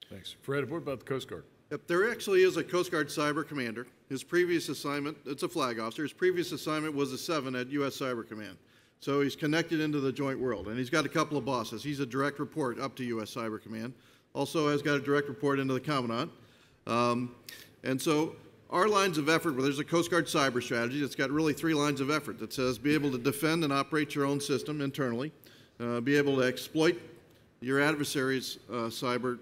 Thanks. Fred, what about the Coast Guard? Yep, there actually is a Coast Guard Cyber Commander. His previous assignment, it's a flag officer, his previous assignment was a 7 at U.S. Cyber Command. So he's connected into the joint world, and he's got a couple of bosses. He's a direct report up to U.S. Cyber Command. Also has got a direct report into the Commandant. And so our lines of effort, well, there's a Coast Guard cyber strategy that's got really 3 lines of effort that says be able to defend and operate your own system internally, be able to exploit your adversary's cyber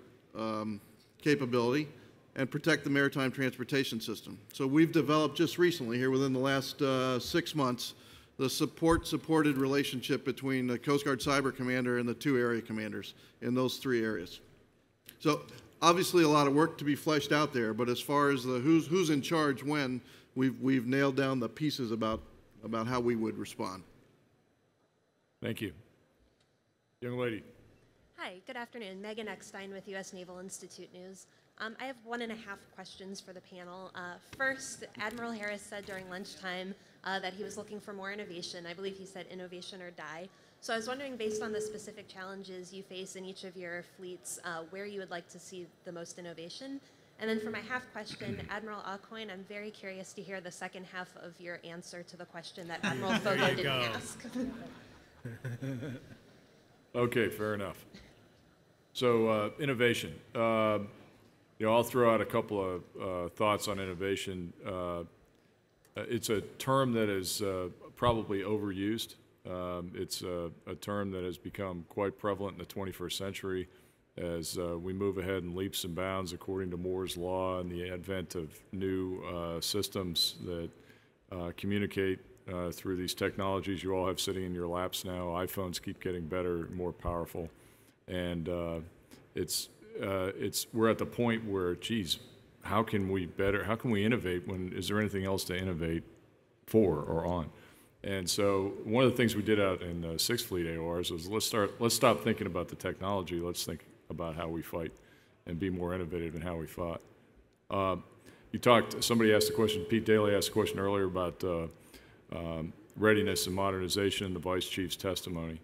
capability, and protect the maritime transportation system. So we've developed just recently, here within the last 6 months, the supported relationship between the Coast Guard Cyber Commander and the 2 area commanders in those 3 areas. So obviously a lot of work to be fleshed out there, but as far as the who's in charge when, we've nailed down the pieces about how we would respond. Thank you. Young lady. Hi, good afternoon. Megan Eckstein with U.S. Naval Institute News. I have 1.5 questions for the panel. First, Admiral Harris said during lunchtime that he was looking for more innovation. I believe he said innovation or die. So I was wondering, based on the specific challenges you face in each of your fleets, where you would like to see the most innovation. And then for my half question, Admiral Aucoin, I'm very curious to hear the second half of your answer to the question that Admiral Foggo didn't ask. Okay, fair enough. So innovation. I'll throw out a couple of thoughts on innovation. It's a term that is probably overused. It's a term that has become quite prevalent in the 21st century as we move ahead in leaps and bounds according to Moore's law and the advent of new systems that communicate through these technologies you all have sitting in your laps now. iPhones keep getting better and more powerful. And we're at the point where, geez, how can we innovate is there anything else to innovate for or on? And so one of the things we did out in 6th Fleet AORs was let's stop thinking about the technology, let's think about how we fight and be more innovative in how we fought. Somebody asked a question, Pete Daly asked a question earlier about readiness and modernization in the Vice Chief's testimony.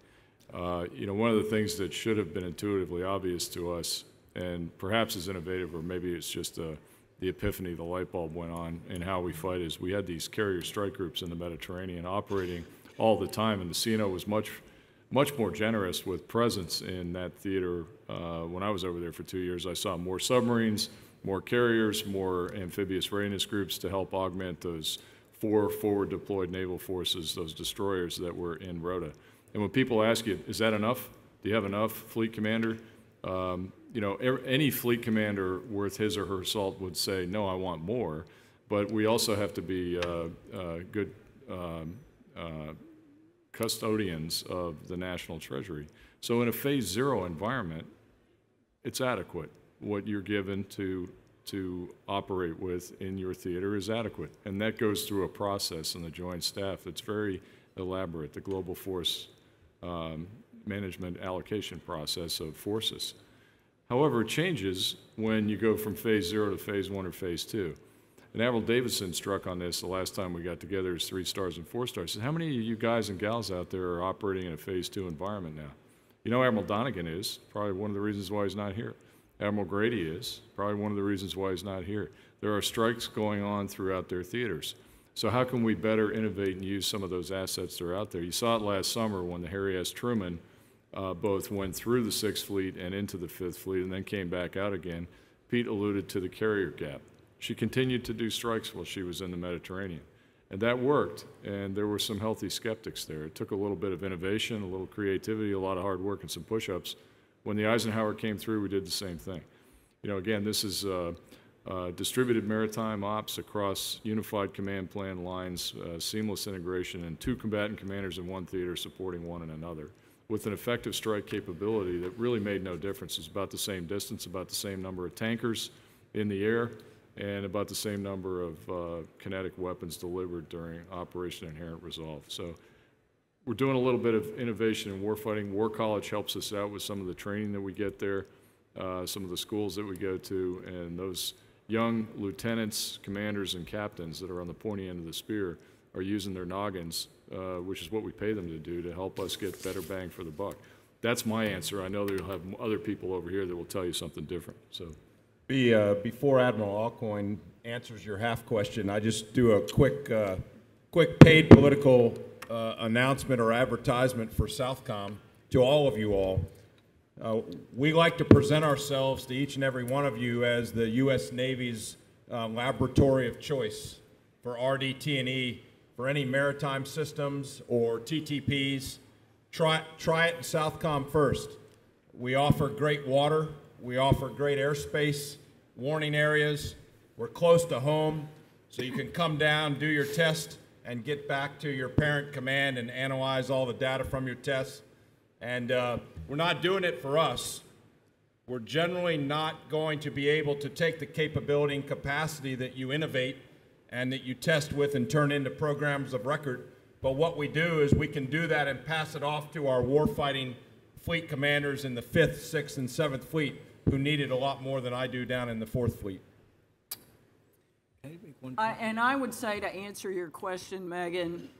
One of the things that should have been intuitively obvious to us, and perhaps is innovative, or maybe it's just the epiphany, the light bulb went on in how we fight, is we had these carrier strike groups in the Mediterranean operating all the time, and the CNO was much more generous with presence in that theater. When I was over there for 2 years, I saw more submarines, more carriers, more amphibious readiness groups to help augment those 4 forward deployed naval forces, those destroyers that were in Rota. And when people ask you, is that enough? Do you have enough, fleet commander? Any fleet commander worth his or her salt would say, no, I want more. But we also have to be good custodians of the national treasury. So in a phase 0 environment, it's adequate. What you're given to operate with in your theater is adequate. And that goes through a process in the Joint Staff that's very elaborate, the Global Force Management Allocation process of forces. However, it changes when you go from phase 0 to phase 1 or phase 2. And Admiral Davidson struck on this the last time we got together as 3 stars and 4 stars. He said, how many of you guys and gals out there are operating in a phase 2 environment now? Admiral Donegan is, probably one of the reasons why he's not here. Admiral Grady is, probably one of the reasons why he's not here. There are strikes going on throughout their theaters. So how can we better innovate and use some of those assets that are out there? You saw it last summer when the Harry S. Truman both went through the 6th Fleet and into the 5th Fleet and then came back out again. Pete alluded to the carrier gap. She continued to do strikes while she was in the Mediterranean. And that worked, and there were some healthy skeptics there. It took a little bit of innovation, a little creativity, a lot of hard work, and some push-ups. When the Eisenhower came through, we did the same thing. Again, this is distributed maritime ops across unified command plan lines, seamless integration, and 2 combatant commanders in 1 theater supporting one in another, with an effective strike capability that really made no difference. It's about the same distance, about the same number of tankers in the air, and about the same number of kinetic weapons delivered during Operation Inherent Resolve. So we're doing a little bit of innovation in warfighting. War College helps us out with some of the training that we get there, some of the schools that we go to, and those young lieutenants, commanders, and captains that are on the pointy end of the spear are using their noggins, which is what we pay them to do, to help us get better bang for the buck. That's my answer. I know that you'll have other people over here that will tell you something different. So, before Admiral Aucoin answers your half question, I just do a quick paid political announcement or advertisement for Southcom to all of you all. We like to present ourselves to each and every one of you as the U.S. Navy's laboratory of choice for RDT&E, for any maritime systems or TTPs. Try it in Southcom first. We offer great water. We offer great airspace, warning areas. We're close to home, so you can come down, do your test, and get back to your parent command and analyze all the data from your tests. And we're not doing it for us. We're generally not going to be able to take the capability and capacity that you innovate and that you test with and turn into programs of record. But what we do is we can do that and pass it off to our warfighting fleet commanders in the 5th, 6th, and 7th Fleet, who need it a lot more than I do down in the 4th Fleet. And I would say, to answer your question, Megan,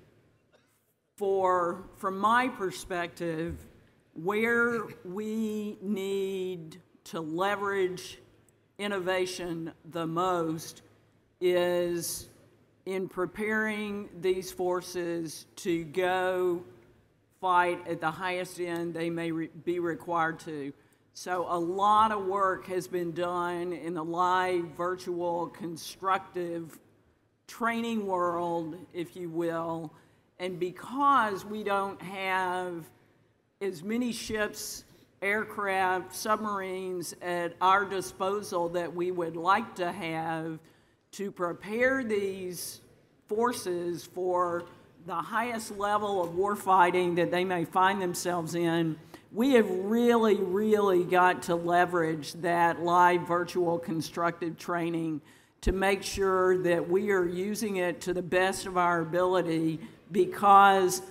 from my perspective, where we need to leverage innovation the most is in preparing these forces to go fight at the highest end they may be required to. So a lot of work has been done in the live, virtual, constructive training world, if you will. And because we don't have as many ships, aircraft, submarines at our disposal that we would like to have to prepare these forces for the highest level of warfighting that they may find themselves in, we have really, really got to leverage that live, virtual, constructive training to make sure that we are using it to the best of our ability, because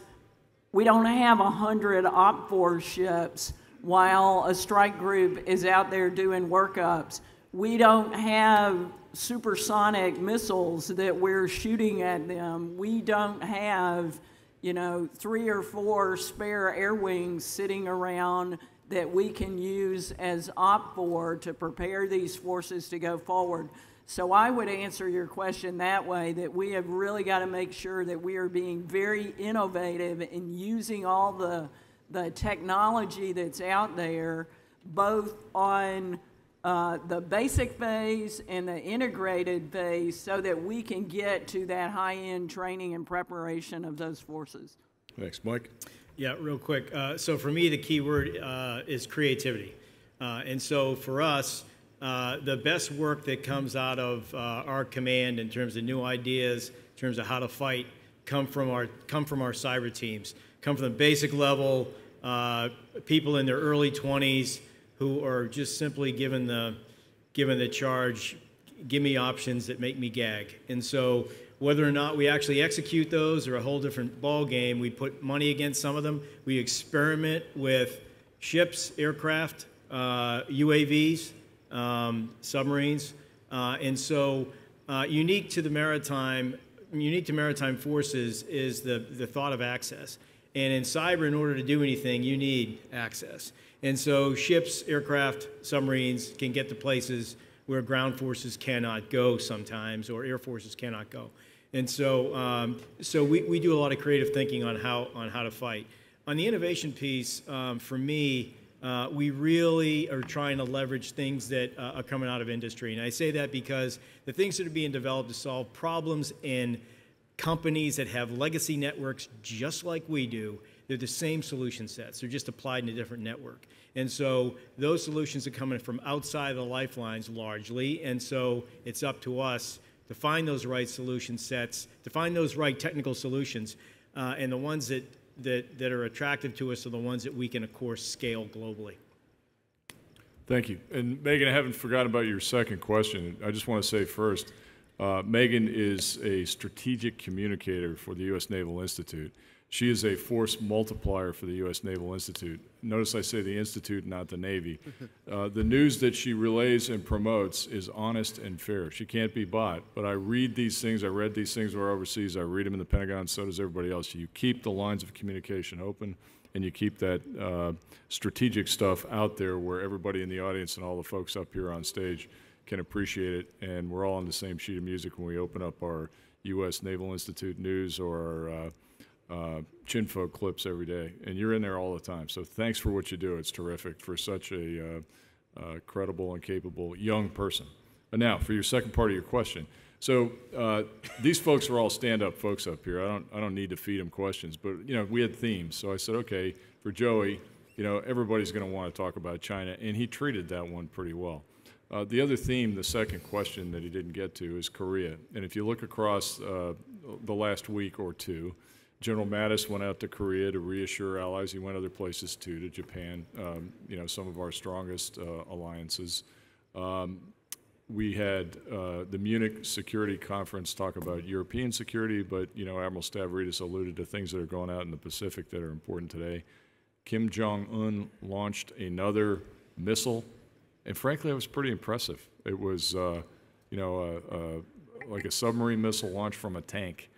we don't have 100 OPFOR ships while a strike group is out there doing workups. We don't have supersonic missiles that we're shooting at them. We don't have, 3 or 4 spare air wings sitting around that we can use as OPFOR to prepare these forces to go forward. So I would answer your question that way, that we have really got to make sure that we are being very innovative in using all the technology that's out there, both on the basic phase and the integrated phase, so that we can get to that high-end training and preparation of those forces. Thanks. Mike? Yeah, real quick. So for me, the key word is creativity. And so for us, the best work that comes out of our command in terms of new ideas, in terms of how to fight, come from our cyber teams, come from the basic level, people in their early 20s who are just simply given the charge, give me options that make me gag. And so whether or not we actually execute those are a whole different ball game. We put money against some of them. We experiment with ships, aircraft, UAVs, submarines, and so unique to maritime forces is the thought of access. And in cyber, in order to do anything, you need access. And so ships, aircraft, submarines can get to places where ground forces cannot go sometimes, or air forces cannot go. And so, we do a lot of creative thinking on how to fight. On the innovation piece, for me, we really are trying to leverage things that are coming out of industry. And I say that because the things that are being developed to solve problems in companies that have legacy networks just like we do, they're the same solution sets. They're just applied in a different network. And so those solutions are coming from outside of the lifelines largely. And so it's up to us to find those right solution sets, to find those right technical solutions, and the ones that are attractive to us are the ones that we can, of course, scale globally. Thank you. And Megan, I haven't forgotten about your second question. I just want to say first, Megan is a strategic communicator for the U.S. Naval Institute. She is a force multiplier for the U.S. Naval Institute. Notice I say the Institute, not the Navy. The news that she relays and promotes is honest and fair. She can't be bought, but I read these things. I read these things when we're overseas. I read them in the Pentagon, so does everybody else. You keep the lines of communication open, and you keep that strategic stuff out there where everybody in the audience and all the folks up here on stage can appreciate it, and we're all on the same sheet of music when we open up our U.S. Naval Institute news or our Chinfo clips every day, and you're in there all the time. So thanks for what you do. It's terrific for such a credible and capable young person. And now, for your second part of your question. So these folks are all stand-up folks up here. I don't need to feed them questions, but we had themes. So I said, okay, for Joey, everybody's going to want to talk about China, and he treated that one pretty well. The other theme, the second question that he didn't get to, is Korea. And if you look across the last week or two, General Mattis went out to Korea to reassure allies. He went other places too, to Japan, some of our strongest alliances. We had the Munich Security Conference talk about European security, but Admiral Stavridis alluded to things that are going out in the Pacific that are important today. Kim Jong-un launched another missile, and frankly, it was pretty impressive. It was, like a submarine missile launched from a tank.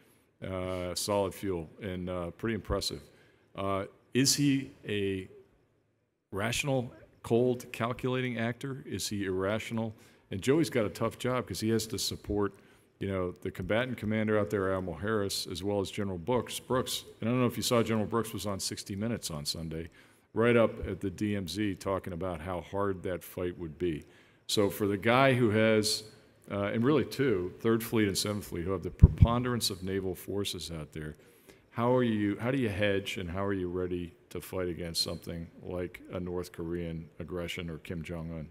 Solid fuel, and pretty impressive. Is he a rational, cold, calculating actor? Is he irrational? And Joey's got a tough job because he has to support, the combatant commander out there, Admiral Harris, as well as General Brooks. And I don't know if you saw General Brooks was on 60 Minutes on Sunday, right up at the DMZ talking about how hard that fight would be. So for the guy who has, and really two, Third Fleet and Seventh Fleet, who have the preponderance of naval forces out there, how do you hedge and how are you ready to fight against something like a North Korean aggression or Kim Jong-un?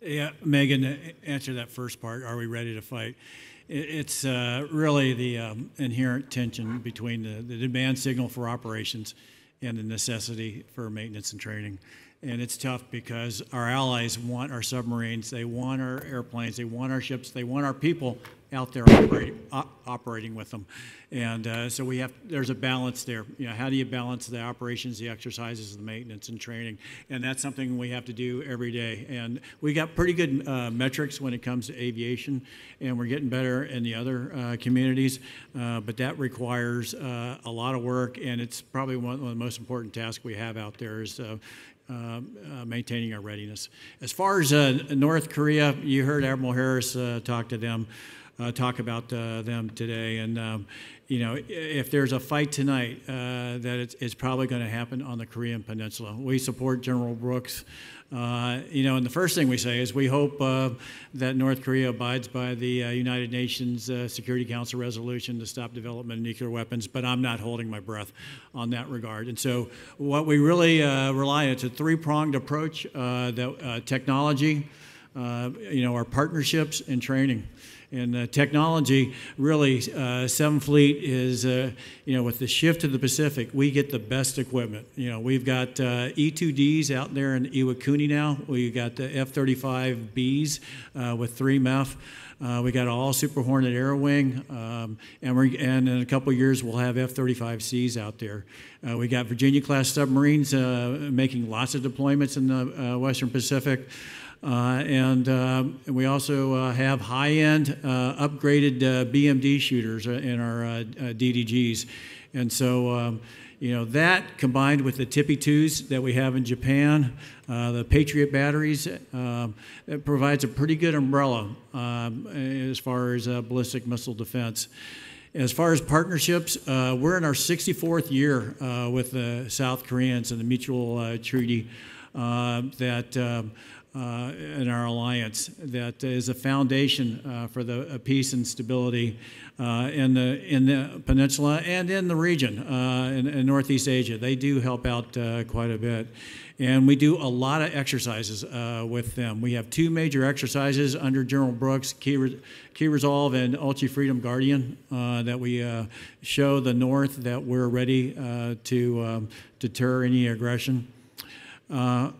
Yeah, Megan, to answer that first part, are we ready to fight? It's really the inherent tension between the demand signal for operations and the necessity for maintenance and training. And it's tough because our allies want our submarines, they want our airplanes, they want our ships, they want our people out there operating with them. And so there's a balance there. You know, how do you balance the operations, the exercises, the maintenance and training? And that's something we have to do every day. And we got pretty good metrics when it comes to aviation, and we're getting better in the other communities. But that requires a lot of work, and it's probably one of the most important tasks we have out there is maintaining our readiness. As far as North Korea, you heard Admiral Harris talk about them today, and you know, if there's a fight tonight, that it's probably going to happen on the Korean Peninsula. We support General Brooks. You know, and the first thing we say is we hope that North Korea abides by the United Nations Security Council resolution to stop development of nuclear weapons, but I'm not holding my breath on that regard. And so what we really rely on, it's a three-pronged approach, technology, you know, our partnerships and training. And technology, really, 7th Fleet is, you know, with the shift to the Pacific, we get the best equipment. You know, we've got E-2Ds out there in Iwakuni now. We got the F-35Bs with 3 MEF. We got all Super Hornet Air Wing, and in a couple of years we'll have F-35Cs out there. We got Virginia-class submarines making lots of deployments in the Western Pacific. And we also have high-end upgraded BMD shooters in our DDGs. And so, you know, that combined with the Tippy-2s that we have in Japan, the Patriot batteries, it provides a pretty good umbrella as far as ballistic missile defense. As far as partnerships, we're in our 64th year with the South Koreans and the mutual treaty in our alliance that is a foundation for the peace and stability in the peninsula and in the region in Northeast Asia. They do help out quite a bit. And we do a lot of exercises with them. We have 2 major exercises under General Brooks, Key Resolve and Ulchi Freedom Guardian, that we show the North that we're ready to deter any aggression. So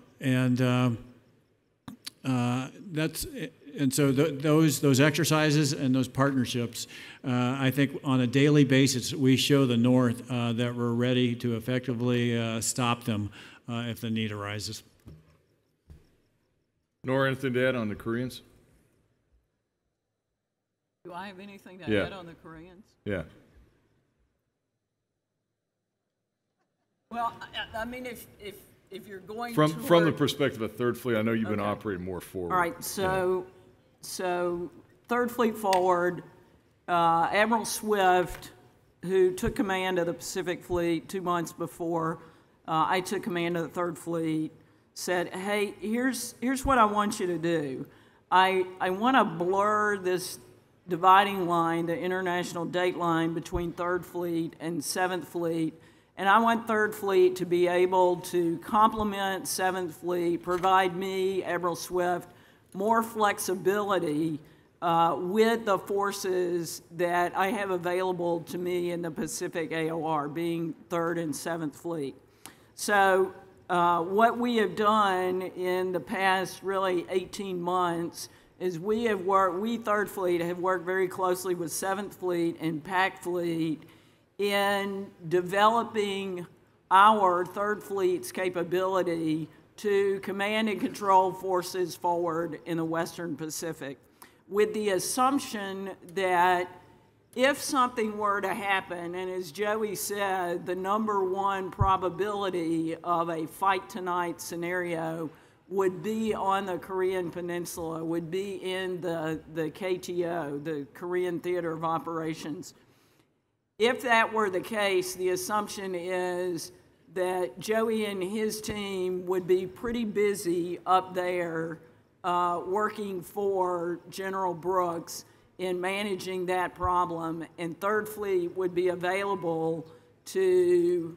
those exercises and those partnerships, I think on a daily basis we show the North that we're ready to effectively stop them if the need arises. Nora, anything to add on the Koreans? Do I have anything to add on the Koreans? Yeah. Well, I mean, if you're going from the perspective of Third Fleet, I know you've been operating more forward. All right, so Third Fleet forward, Admiral Swift, who took command of the Pacific Fleet 2 months before I took command of the Third Fleet, said, hey, here's what I want you to do. I want to blur this dividing line, the international date line between Third Fleet and 7th Fleet, and I want Third Fleet to be able to complement 7th Fleet, provide me, Admiral Swift, more flexibility with the forces that I have available to me in the Pacific AOR, being 3rd and 7th Fleet. So what we have done in the past really 18 months is we, 3rd Fleet, have worked very closely with 7th Fleet and PAC Fleet in developing our 3rd Fleet's capability to command and control forces forward in the Western Pacific, with the assumption that if something were to happen, and as Joey said, the #1 probability of a fight tonight scenario would be on the Korean Peninsula, would be in the KTO, the Korean Theater of Operations. If that were the case, the assumption is that Joey and his team would be pretty busy up there working for General Brooks in managing that problem, and Third Fleet would be available to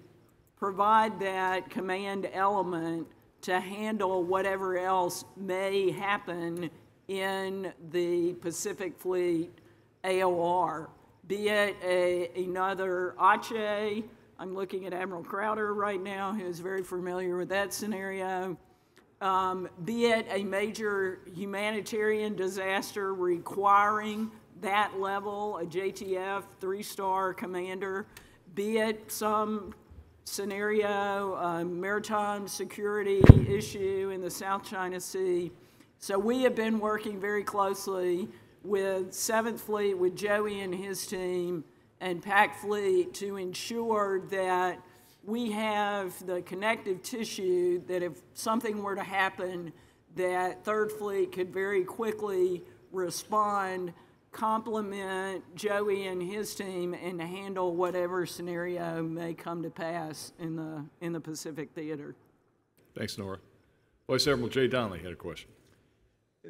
provide that command element to handle whatever else may happen in the Pacific Fleet AOR, be it another Aceh. I'm looking at Admiral Crowder right now, who's very familiar with that scenario. Be it a major humanitarian disaster requiring that level, a JTF 3-star commander, be it some scenario, maritime security issue in the South China Sea. So we have been working very closely with 7th Fleet, with Joey and his team, and PAC Fleet to ensure that we have the connective tissue that if something were to happen, that 3rd Fleet could very quickly respond, complement Joey and his team, and to handle whatever scenario may come to pass in the Pacific Theater. Thanks, Nora. Vice Admiral Jay Donnelly had a question.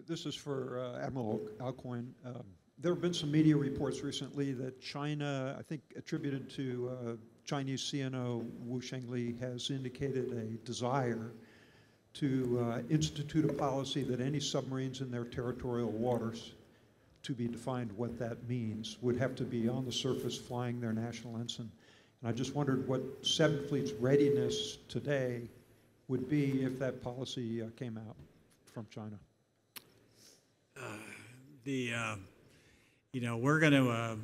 This is for Admiral Aucoin. There have been some media reports recently that China, I think attributed to Chinese CNO Wu Shengli, has indicated a desire to institute a policy that any submarines in their territorial waters, to be defined what that means, would have to be on the surface flying their national ensign. And I just wondered what 7th Fleet's readiness today would be if that policy came out from China. We're going to,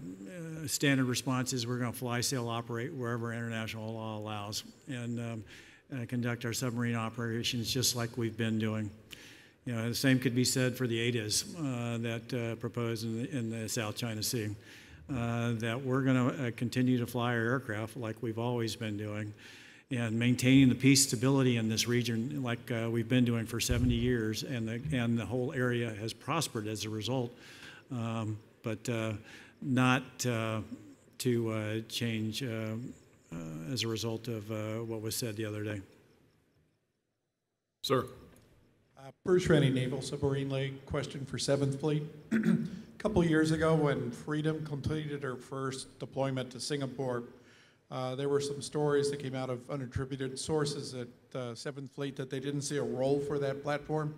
standard response is we're going to fly, sail, operate wherever international law allows, and conduct our submarine operations just like we've been doing. The same could be said for the ADIS that proposed in the South China Sea, that we're going to continue to fly our aircraft like we've always been doing, and maintaining the peace, stability in this region like we've been doing for 70 years, and the whole area has prospered as a result, but not to change as a result of what was said the other day. Sir. Bruce Rennie, Naval Submarine League. Question for 7th Fleet. A couple years ago when Freedom completed her first deployment to Singapore, there were some stories that came out of unattributed sources at 7th Fleet that they didn't see a role for that platform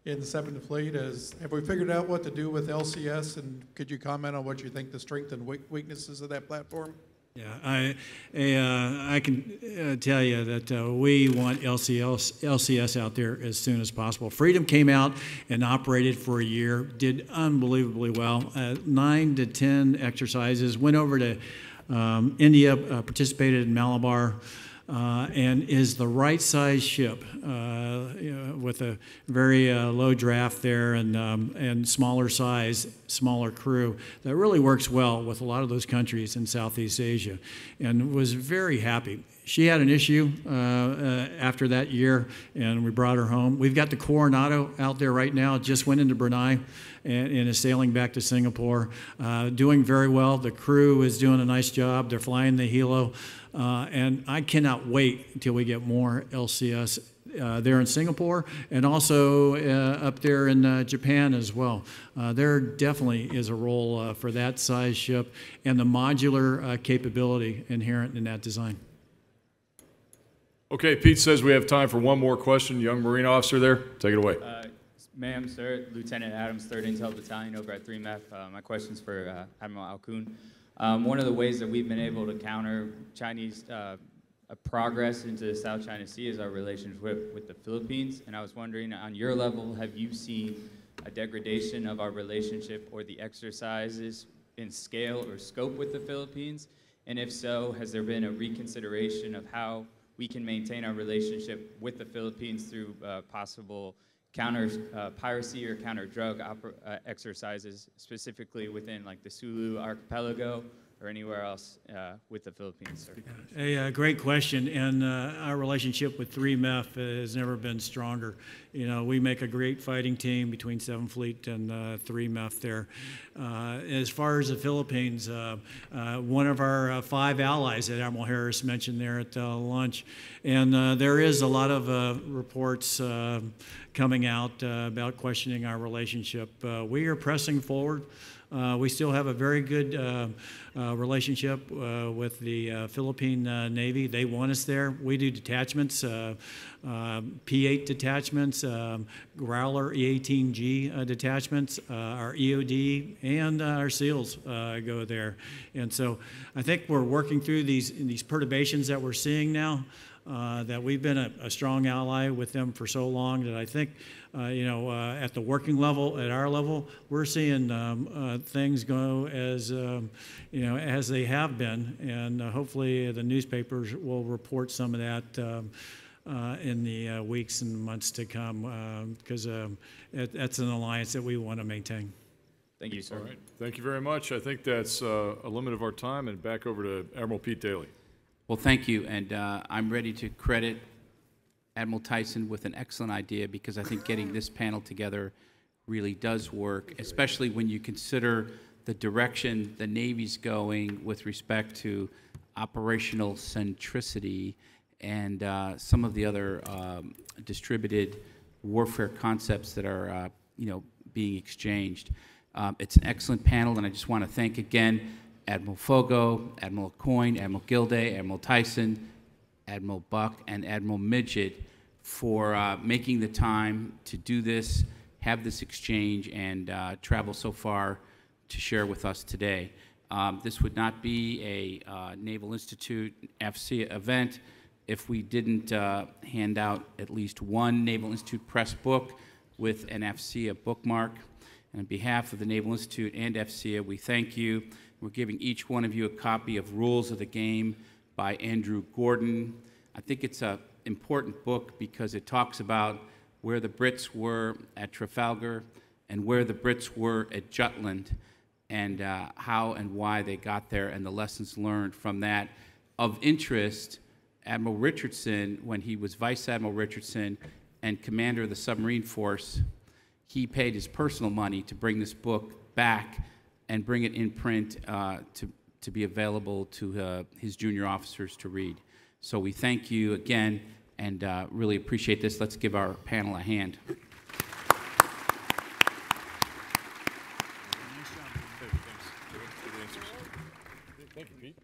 in the 7th Fleet. Have we figured out what to do with LCS, and could you comment on what you think the strengths and weaknesses of that platform? Yeah, I can tell you that we want LCS out there as soon as possible. Freedom came out and operated for a year, did unbelievably well. 9 to 10 exercises, went over to India, participated in Malabar, and is the right size ship with a very low draft there and smaller size, smaller crew that really works well with a lot of those countries in Southeast Asia, and was very happy. She had an issue after that year, and we brought her home. We've got the Coronado out there right now. It just went into Brunei and is sailing back to Singapore, doing very well. The crew is doing a nice job. They're flying the Hilo. And I cannot wait until we get more LCS there in Singapore, and also up there in Japan as well. There definitely is a role for that size ship and the modular capability inherent in that design. Okay, Pete says we have time for one more question. Young Marine officer there, take it away. Ma'am, sir, Lieutenant Adams, 3rd Intel Battalion over at 3MEF. My question's for Admiral Aucoin. One of the ways that we've been able to counter Chinese progress into the South China Sea is our relationship with the Philippines. And I was wondering, on your level, have you seen a degradation of our relationship or the exercises in scale or scope with the Philippines? And if so, has there been a reconsideration of how we can maintain our relationship with the Philippines through possible counter piracy or counter drug exercises, specifically within like the Sulu archipelago or anywhere else with the Philippines, sir? A great question, and our relationship with 3MEF has never been stronger. You know, we make a great fighting team between 7th Fleet and 3MEF there. As far as the Philippines, one of our 5 allies that Admiral Harris mentioned there at lunch, and there is a lot of reports coming out about questioning our relationship. We are pressing forward. We still have a very good relationship with the Philippine Navy. They want us there. We do detachments, P-8 detachments, Growler E-18G detachments, our EOD, and our SEALs go there. And so I think we're working through these perturbations that we're seeing now. That we've been a strong ally with them for so long that I think, at the working level, at our level, we're seeing things go as, as they have been, and hopefully the newspapers will report some of that in the weeks and months to come, because that's an alliance that we want to maintain. Thank you, sir. All right. Thank you very much. I think that's a limit of our time, and back over to Admiral Pete Daly. Well, thank you, and I'm ready to credit Admiral Tyson with an excellent idea, because I think getting this panel together really does work, especially when you consider the direction the Navy's going with respect to operational centricity and some of the other distributed warfare concepts that are, being exchanged. It's an excellent panel, and I just want to thank again Admiral Foggo, Admiral Aucoin, Admiral Gilday, Admiral Tyson, Admiral Buck, and Admiral Midgette for making the time to do this, have this exchange, and travel so far to share with us today. This would not be a Naval Institute FCA event if we didn't hand out at least one Naval Institute press book with an FCA bookmark. And on behalf of the Naval Institute and FCA, we thank you. We're giving each one of you a copy of Rules of the Game by Andrew Gordon. I think it's an important book because it talks about where the Brits were at Trafalgar and where the Brits were at Jutland, and how and why they got there and the lessons learned from that. Of interest, Admiral Richardson, when he was Vice Admiral Richardson and commander of the submarine force, he paid his personal money to bring this book back and bring it in print to be available to his junior officers to read. So we thank you again and really appreciate this. Let's give our panel a hand. Thank you, Pete.